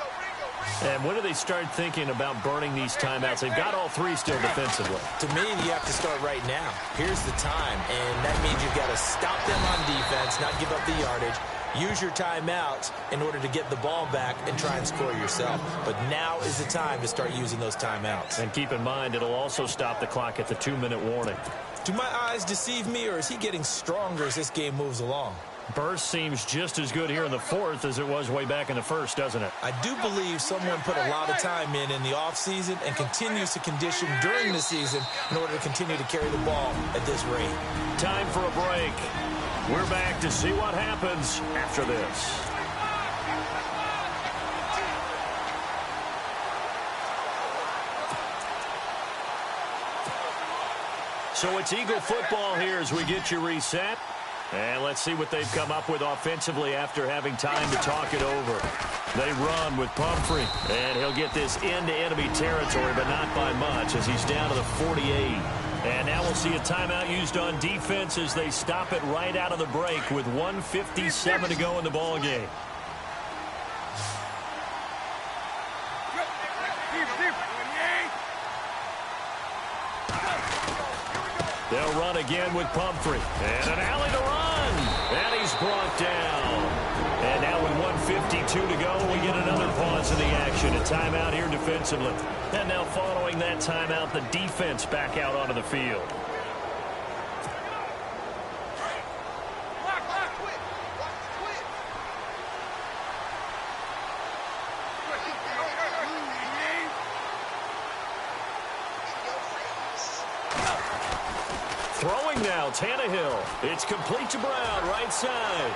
And when do they start thinking about burning these timeouts? They've got all three still defensively. To me, you have to start right now. Here's the time, and that means you've got to stop them on defense, not give up the yardage, use your timeouts in order to get the ball back and try and score yourself. But now is the time to start using those timeouts. And keep in mind, it'll also stop the clock at the 2-minute warning. Do my eyes deceive me, or is he getting stronger as this game moves along? Burst seems just as good here in the fourth as it was way back in the first, doesn't it? I do believe someone put a lot of time in the offseason and continues to condition during the season in order to continue to carry the ball at this rate. Time for a break. We're back to see what happens after this. So it's Eagle football here as we get you reset. And let's see what they've come up with offensively after having time to talk it over. They run with Pumphrey, and he'll get this into enemy territory, but not by much as he's down to the 48. And now we'll see a timeout used on defense as they stop it right out of the break with 1:57 to go in the ball game. They'll run again with Pumphrey. And an alley to run. And he's brought down. And now with 1:52 to go, we get another pause in the action. A timeout here defensively. And now following that timeout, the defense back out onto the field. Throwing now, Tannehill. It's complete to Brown, right side.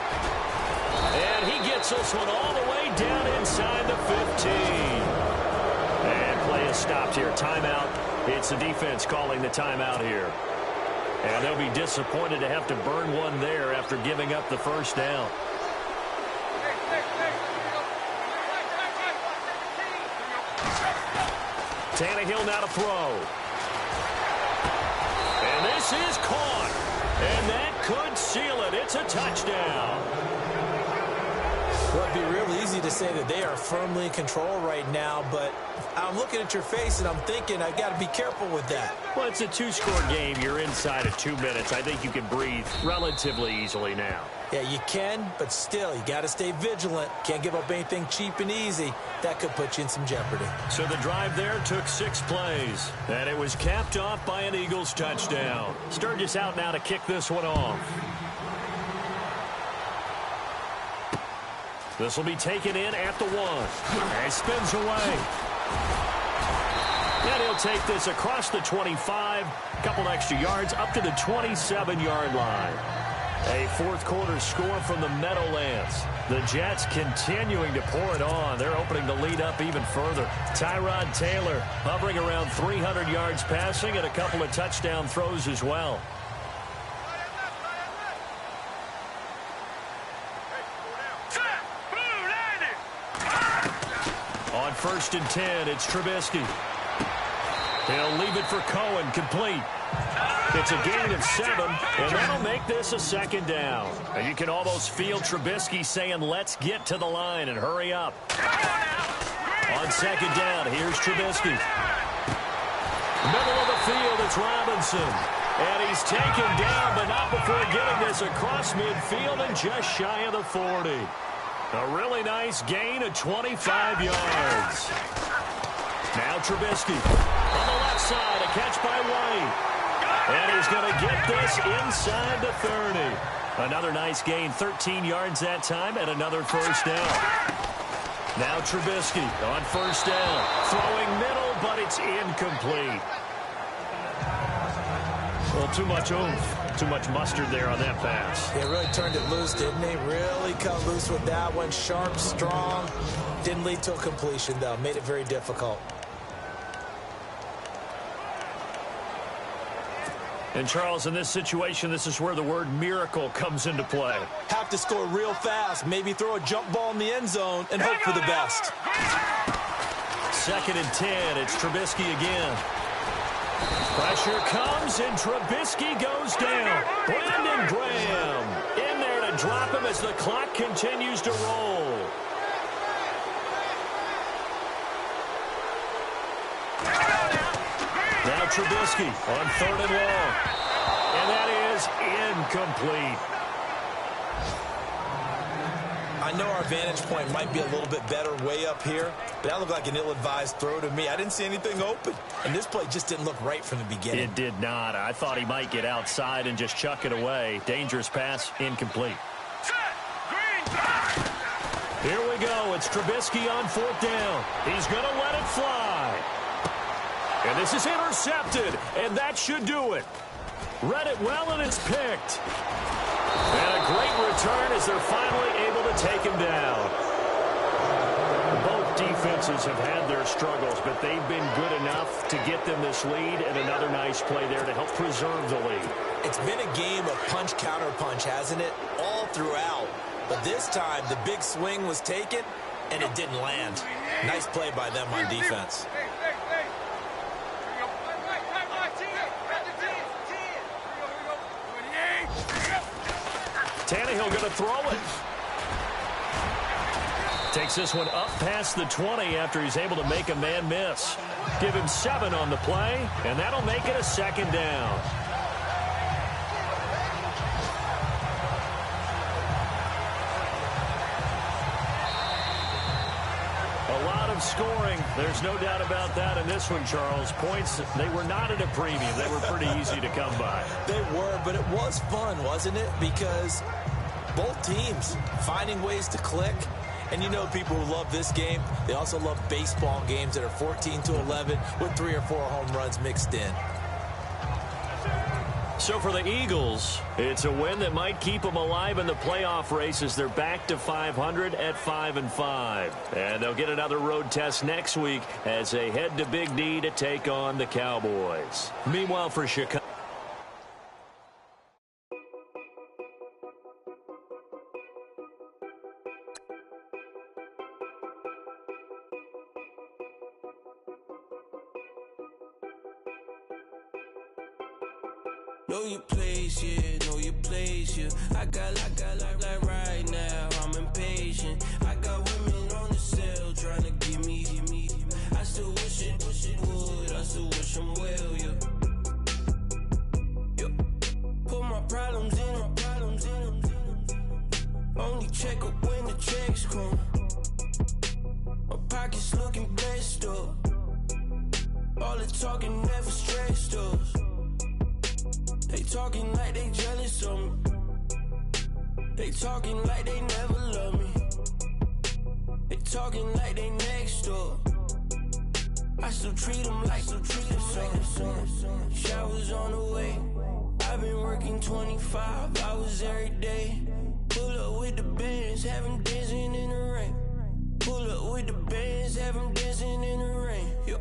And he gets this one all the way down inside the 15. And play is stopped here. Timeout. It's the defense calling the timeout here. And they'll be disappointed to have to burn one there after giving up the first down. Tannehill now to throw. And this is caught. And that could seal it. It's a touchdown. Well, it'd be real easy to say that they are firmly in control right now, but I'm looking at your face and I'm thinking I've got to be careful with that. Well, it's a two-score game. You're inside of 2 minutes. I think you can breathe relatively easily now. Yeah, you can, but still, you got to stay vigilant. Can't give up anything cheap and easy. That could put you in some jeopardy. So the drive there took 6 plays, and it was capped off by an Eagles touchdown. Sturgis out now to kick this one off. This will be taken in at the 1. And spins away. And he'll take this across the 25. A couple extra yards up to the 27-yard line. A fourth-quarter score from the Meadowlands. The Jets continuing to pour it on. They're opening the lead up even further. Tyrod Taylor hovering around 300 yards passing and a couple of touchdown throws as well. On 1st and 10, it's Trubisky. He'll leave it for Cohen, complete. It's a gain of 7, and that'll make this a 2nd down. And you can almost feel Trubisky saying, let's get to the line and hurry up. On 2nd down, here's Trubisky. Middle of the field, it's Robinson. And he's taken down, but not before getting this across midfield and just shy of the 40. A really nice gain of 25 yards. Now Trubisky on the left side, a catch by White. And he's going to get this inside the 30. Another nice gain, 13 yards that time, and another first down. Now Trubisky on 1st down. Throwing middle, but it's incomplete. Well, too much oomph. Too much mustard there on that pass. They really turned it loose, didn't they? Really cut loose with that one. Sharp, strong. Didn't lead to a completion, though. Made it very difficult. And, Charles, in this situation, this is where the word miracle comes into play. Have to score real fast. Maybe throw a jump ball in the end zone and hope for the best. 2nd and 10. It's Trubisky again. Pressure comes, and Trubisky goes down. Brandon Graham in there to drop him as the clock continues to roll. Now Trubisky on 3rd and long. And that is incomplete. I know our vantage point might be a little bit better way up here, but that looked like an ill-advised throw to me. I didn't see anything open, and this play just didn't look right from the beginning. It did not. I thought he might get outside and just chuck it away. Dangerous pass, incomplete. Here we go. It's Trubisky on 4th down. He's going to let it fly. And this is intercepted, and that should do it. Read it well, and it's picked. And a great return as they're finally able to take him down. Both defenses have had their struggles, but they've been good enough to get them this lead, and another nice play there to help preserve the lead. It's been a game of punch-counter-punch, hasn't it? All throughout. But this time, the big swing was taken, and it didn't land. Nice play by them on defense. Tannehill going to throw it. Takes this one up past the 20 after he's able to make a man miss. Give him 7 on the play, and that'll make it a 2nd down. A lot of scoring. There's no doubt about that in this one, Charles. Points, they were not at a premium. They were pretty easy to come by. They were, but it was fun, wasn't it? Because both teams finding ways to click. And you know people who love this game, they also love baseball games that are 14-11 with 3 or 4 home runs mixed in. So for the Eagles, it's a win that might keep them alive in the playoff race as they're back to 500 at 5-5. And they'll get another road test next week as they head to Big D to take on the Cowboys. Meanwhile, for Chicago. Know your place, yeah, know your place, yeah. I got like right now, I'm impatient. I got women on the cell trying to give me. I still wish it would, I still wish I'm well, yeah. Put my problems in. Only check up when the checks come. My pockets looking blessed up. All the talking never stressed us. They talking like they jealous of me. They talking like they never love me. They talking like they next door. I still treat them like so. Showers on the way. I've been working 25 hours every day. Pull up with the bands, have them dancing in the rain. Pull up with the bands, have them dancing in the rain. Yo.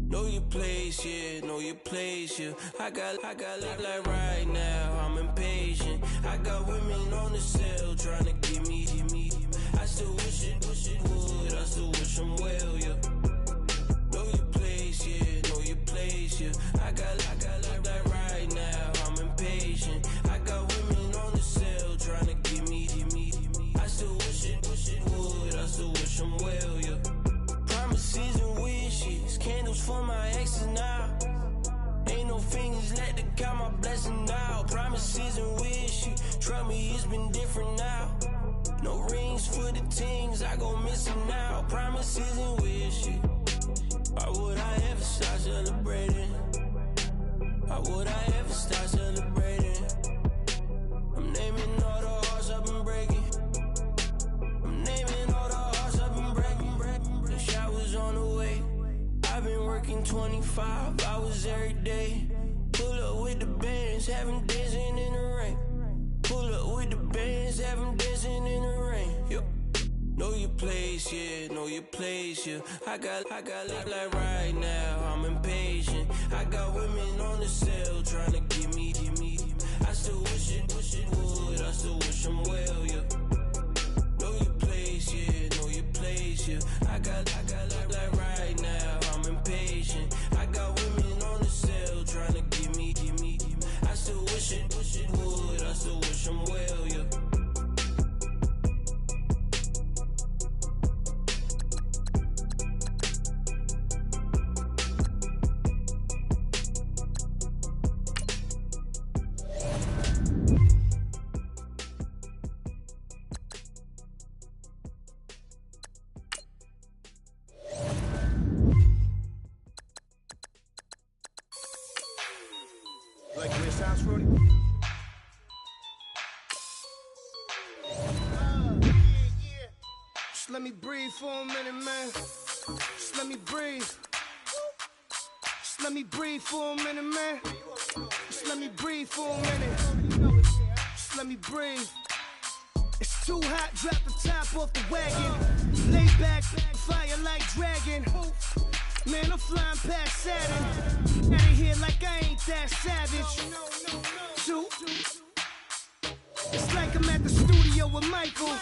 Know your place, yeah, know your place, yeah. I got like right now, I'm impatient. I got women on the cell trying to give me. I still wish it would, I still wish I'm well, yeah. Know your place, yeah, know your place, yeah. I got like right now, I'm impatient. I got women on the cell trying to give me. I still wish it would, I still wish I'm well, yeah. Promises and wishes, candles for my exes now. Ain't no fingers let to count my blessing now. Promises and wishes, trust me, it's been different now. No rings for the things I go missing now. Promises and wishes. Why would I ever start celebrating? Why would I ever start celebrating? I'm naming all the hearts I've been breaking. I'm naming all the hearts I've been breaking. The showers on the way. I've been working 25 hours every day. Pull up with the bands, have them dancing in the rain. Pull up with the bands, have them dancing in the rain. Yo. Know your place, yeah, know your place, yeah. I got like right now, I'm impatient. I got women on the cell trying to give me. I still wish it would, I still wish I'm well, yeah. Know your place, yeah, know your place, yeah. I got like right now, I'm impatient. I got women on the cell trying to give me. I still wish it would, I still wish I'm well, yeah. Like the way it sounds, Fruity? Just let me breathe for a minute, man. Just let me breathe. Just let me breathe for a minute, man. Just let me breathe for a minute. Just let me breathe. It's too hot, drop the top off the wagon. Lay back, fire like dragon. Man, I'm flying past Saturn. Out of here like I ain't that savage. Two. It's like I'm at the studio with Michael.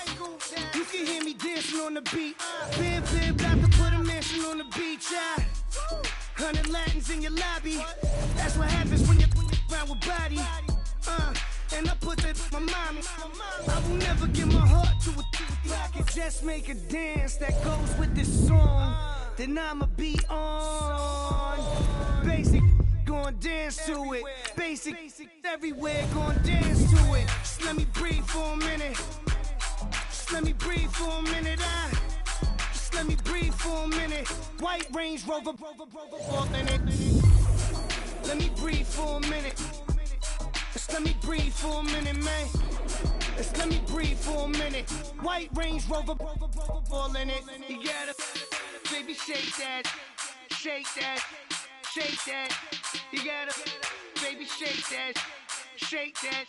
You can hear me dancing on the beat. Bam, bam, about to put a mansion on the beach. 100 Latins in your lobby. That's what happens when you're around with body. And I put that in my mommy. I will never give my heart to a I can just make a dance that goes with this song. Then I'ma be on. Basic, gon' dance to it. Basic, everywhere, gon' dance to it. Just let me breathe for a minute. Just let me breathe for a minute. Just let me breathe for a minute. White Range Rover, in it. Let me breathe for a minute. Just let me breathe for a minute, man. Just let me breathe for a minute. White Range Rover, ball in it. You gotta, baby, shake that, shake that, shake that. You gotta, baby, shake that, shake that.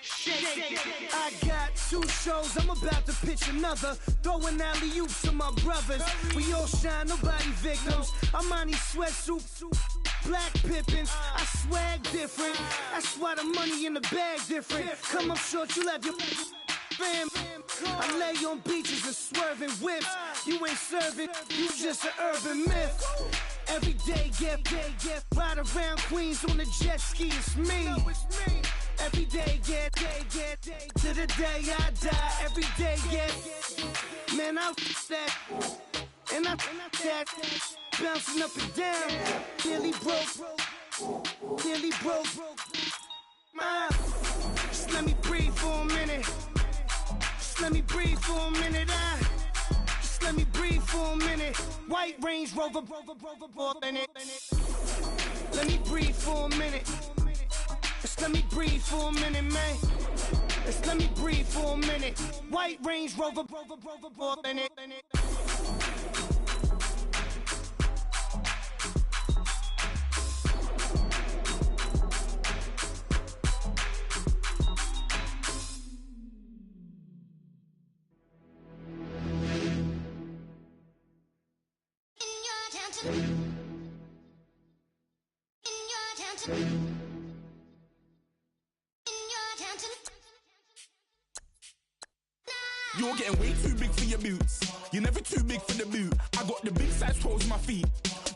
Shake. I got 2 shows, I'm about to pitch another. Throwing alley-oops to my brothers. We all shine, nobody victims. I'm on these sweatsuits, black Pippins. I swag different. That's why the money in the bag different. Come up short, you have your fam. I lay on beaches and swerving whips. You ain't serving, you just an urban myth. Every day, get ride around Queens on the jet ski, it's me. Every day, get to the day I die. Every day, get man, I that and I that bouncing up and down. Nearly broke, nearly broke. Just let me breathe for a minute. Just let me breathe for a minute. Just let me breathe for a minute. White Range Rover, in it. Let me breathe for a minute. Just let me breathe for a minute, man. Just let me breathe for a minute. White Range Rover, in it. You're getting way too big for your boots. You're never too big for the boot. I got the big size toes in my feet.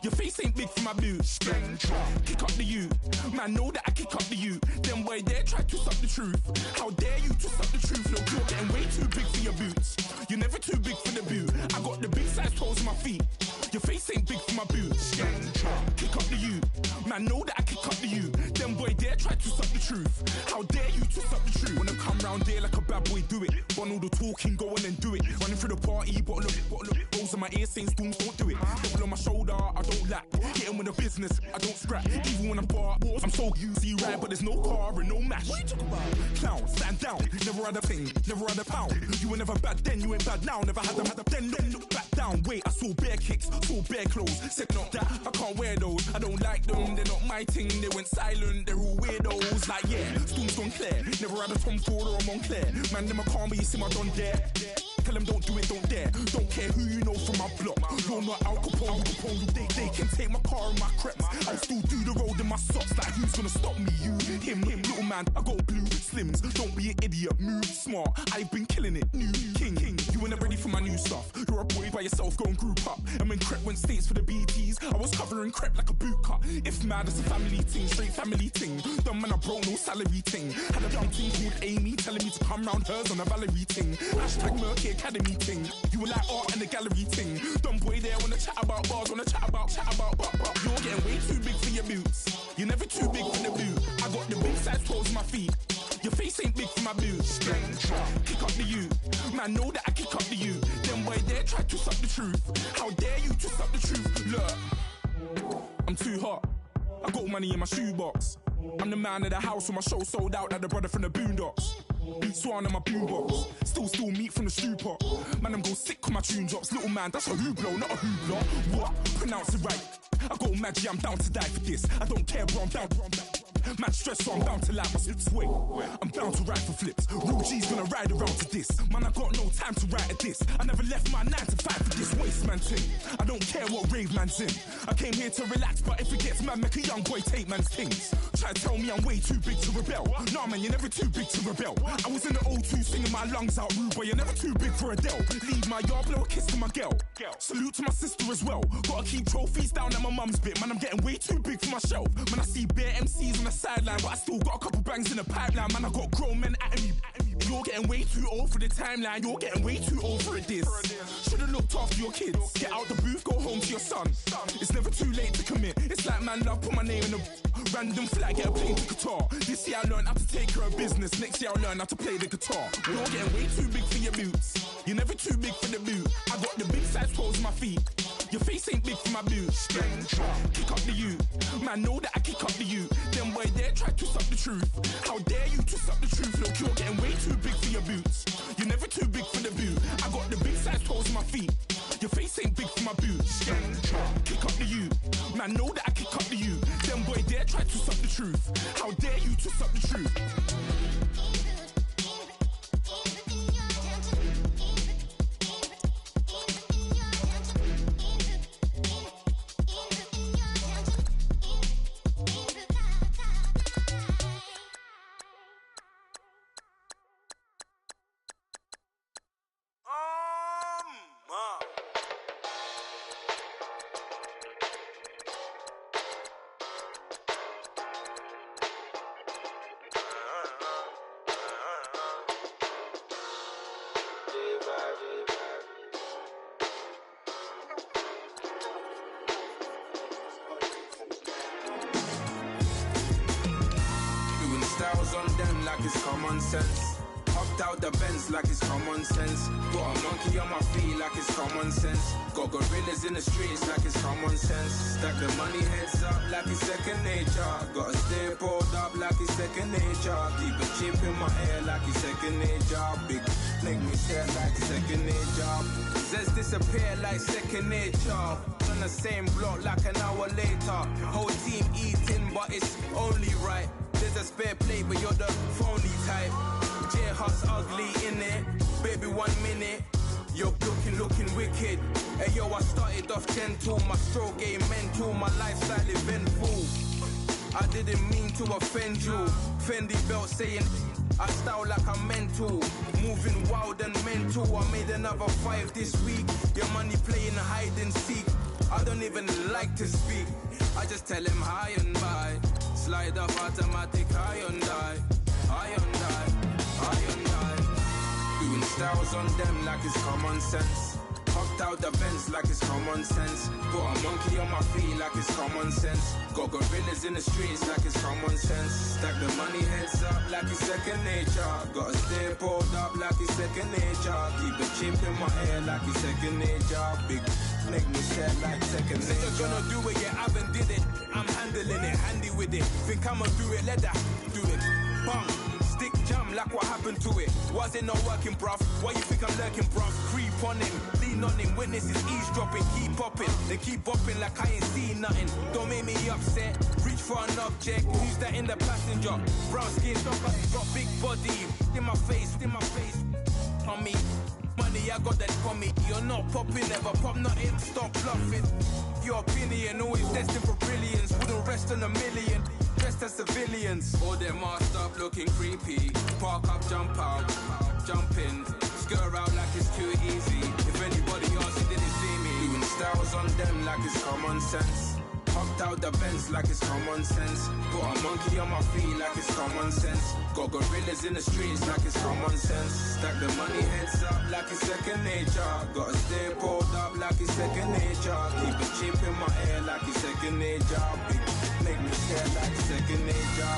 Your face ain't big for my boots. Kick up the you. Man, know that I kick up the you. Them boy there try to suck the truth. How dare you to suck the truth? Look, you're getting way too big for your boots. You're never too big for the boot. I got the big size toes in my feet. Your face ain't big for my boots. Kick up the you. Man, know that I kick up the you. Them boy there try to suck the truth. How dare you to suck the truth? When I come round there like a bad boy, do it. Want all the talking, go on and do it. Running through the party, bottle up. Rolls in my ear saying storms, don't do it. Double on my shoulder, I don't lack. Hitting with a business, I don't scrap. Even when I'm bar, I'm so easy right, but there's no car and no match. What you talking about? Clown, stand down. Never had a thing, never had a pound. You were never bad then, you ain't bad now. Never had them, then look back down. Wait, I saw bare kicks, saw bare clothes. Said not that, I can't wear those. I don't like them, they're not my thing. They went silent, they're all weirdos. Like yeah, storm's gone clear. Never had a Tom Ford or a Montclair. Man, them I can't be, you see my done there. Tell them don't do it, don't dare. Don't care who you know from my block. You're not Al Capone, they can take my car and my creps. I'll still do the road in my socks. Like who's gonna stop me? You, him, little man. I got blue slims. Don't be an idiot, move smart. I've been killing it, new king. You were never ready for my new stuff. You're a boy by yourself, go and group up. And when Crep went states for the BTs, I was covering Crep like a boot cut. If mad, it's a family ting, straight family ting. Dumb man, I bro, no salary ting. Had a young ting called Amy, telling me to come round hers on a Valerie ting. Hashtag Murky Academy ting. You were like art and the gallery ting. Dumb boy there wanna chat about bars, wanna chat about. You're getting way too big for your boots. You're never too big for the boot. I got the big size toes in my feet. Your face ain't big for my boots. Kick up the you. Man, know that I kick up the you. Them boy there try to suck the truth. How dare you to suck the truth? Look, I'm too hot. I got money in my shoebox. I'm the man of the house when my show sold out like the brother from the Boondocks. Swan on my boombox, still meat from the stew pot. Man, I'm go sick when my tune drops. Little man, that's a hooplo, not a hoopla. What? Pronounce it right. I go Maggie, I'm down to die for this. I don't care, bro, I'm down. Man stress, so I'm bound to lie my hips. Wait, I'm bound to ride for flips. Real G's gonna ride around to this. Man, I got no time to write at this. I never left my 9 to 5 for this waste man thing. I don't care what rave man's in. I came here to relax, but if it gets mad, make a young boy take man's things. Try to tell me I'm way too big to rebel. Nah, man, you're never too big to rebel. I was in the O2 singing my lungs out rude, but you're never too big for Adele. Leave my yard, blow a kiss to my girl. Salute to my sister as well. Gotta keep trophies down at my mum's bit. Man, I'm getting way too big for my shelf. Man, I see bare MCs on the sideline, but I still got a couple bangs in the pipeline. Man, I got grown men at me. You're getting way too old for the timeline. You're getting way too old for a diss. Should've looked after your kids. Get out the booth, go home to your son. It's never too late to commit. It's like man love, put my name in a random flag, get a plane to guitar. This year I learned how to take care of business. Next year I'll learn how to play the guitar. You're getting way too big for your boots. You're never too big for the boot. I got the big size toes on my feet. Your face ain't big for my boots. Kick up the you. Man, know that I kick up the you. Them boy there try to twist up the truth. How dare you twist up the truth? Look, you're getting way too big for your boots. You're never too big for the boot. I got the big size toes on my feet. Your face ain't big for my boots. Kick up the you. Man, know that I kick up the you. Them boy there try to twist up the truth. How dare you twist up the truth? Like it's common sense. Got a monkey on my feet like it's common sense. Got gorillas in the streets like it's common sense. Stack the money heads up like it's second nature. Gotta stay pulled up like it's second nature. Keep a chip in my ear like it's second nature. Big make me stare like second nature. Says disappear like second nature. On the same block like an hour later. Whole team eating but it's only right. There's a spare plate but you're the phony type. J-Hut's ugly in it, baby 1 minute. You're looking wicked. Hey yo, I started off gentle, my stroke game mental, my lifestyle eventful. I didn't mean to offend you. Fendi belt saying I style like I'm mental. Moving wild and mental. I made another 5 this week. Your money playing hide and seek. I don't even like to speak. I just tell him hi and bye. Slide off automatic, high and die. High and die. Doing styles on them like it's common sense. Hopped out the Benz like it's common sense. Got a monkey on my feet like it's common sense. Got gorillas in the streets like it's common sense. Stack the money heads up like it's second nature. Gotta stay pulled up like it's second nature. Keep the chip in my ear like it's second nature. Big make me stare like second nature. You're gonna do it, yeah, I haven't did it. I'm handling it, handy with it. Think I'ma do it, let that do it. Bang. Stick jam like what happened to it. Was it not working, bruv? Why you think I'm lurking, bruv? Creep on him, lean on him. Witnesses eavesdropping, keep popping. They keep bopping like I ain't seen nothing. Don't make me upset. Reach for an object. Who's that in the passenger? Brown skin, got big body. In my face. On me, money I got that for me. You're not popping, never pop nothing. Stop bluffing. Your opinion always destined for brilliance. Wouldn't rest on a million. Dressed as civilians. All them masked up looking creepy. Park up, jump out, jump in. Skirt out like it's too easy. If anybody else didn't see me. Doing styles on them like it's common sense. Hopped out the Benz like it's common sense. Got a monkey on my feet like it's common sense. Got gorillas in the streets like it's common sense. Stack the money heads up like it's second nature. Gotta stay pulled up like it's second nature. Keep a chip in my ear like it's second nature. Big make me stare like second nature.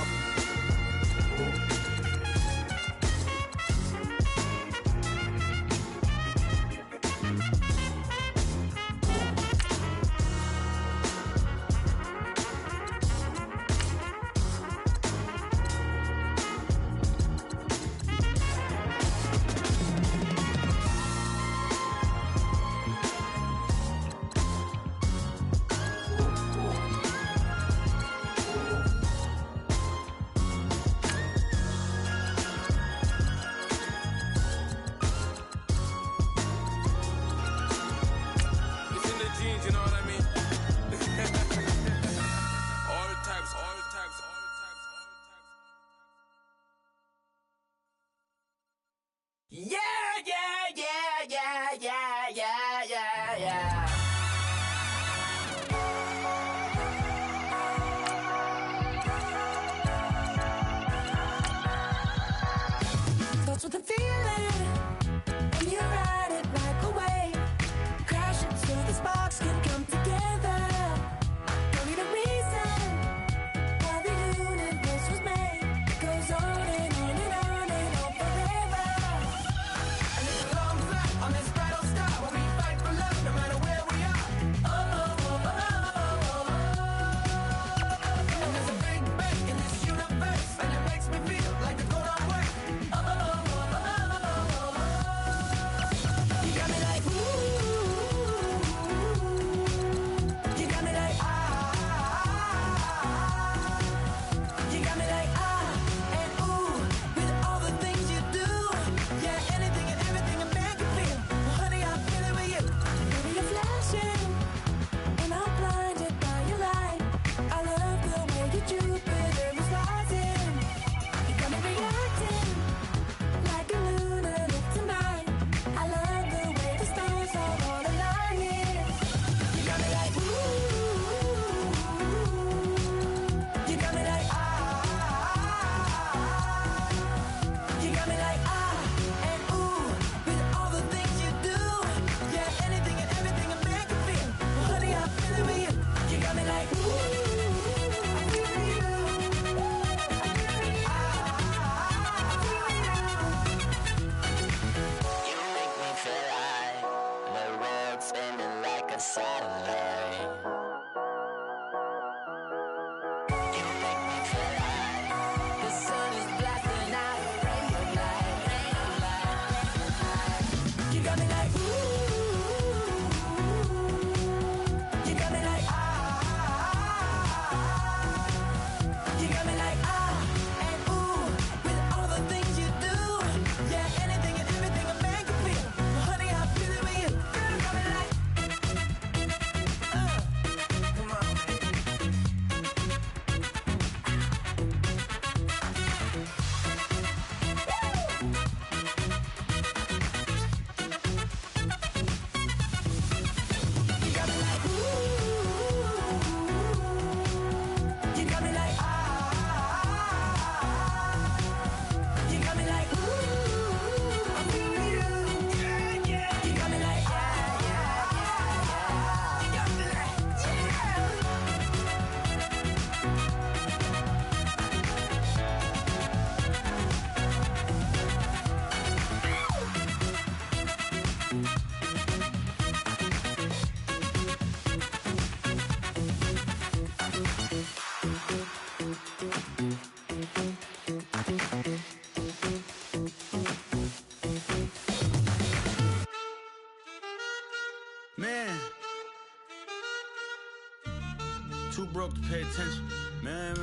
broke to pay attention. Man.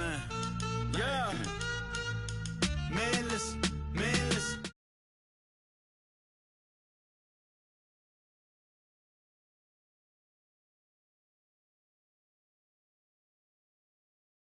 Yeah.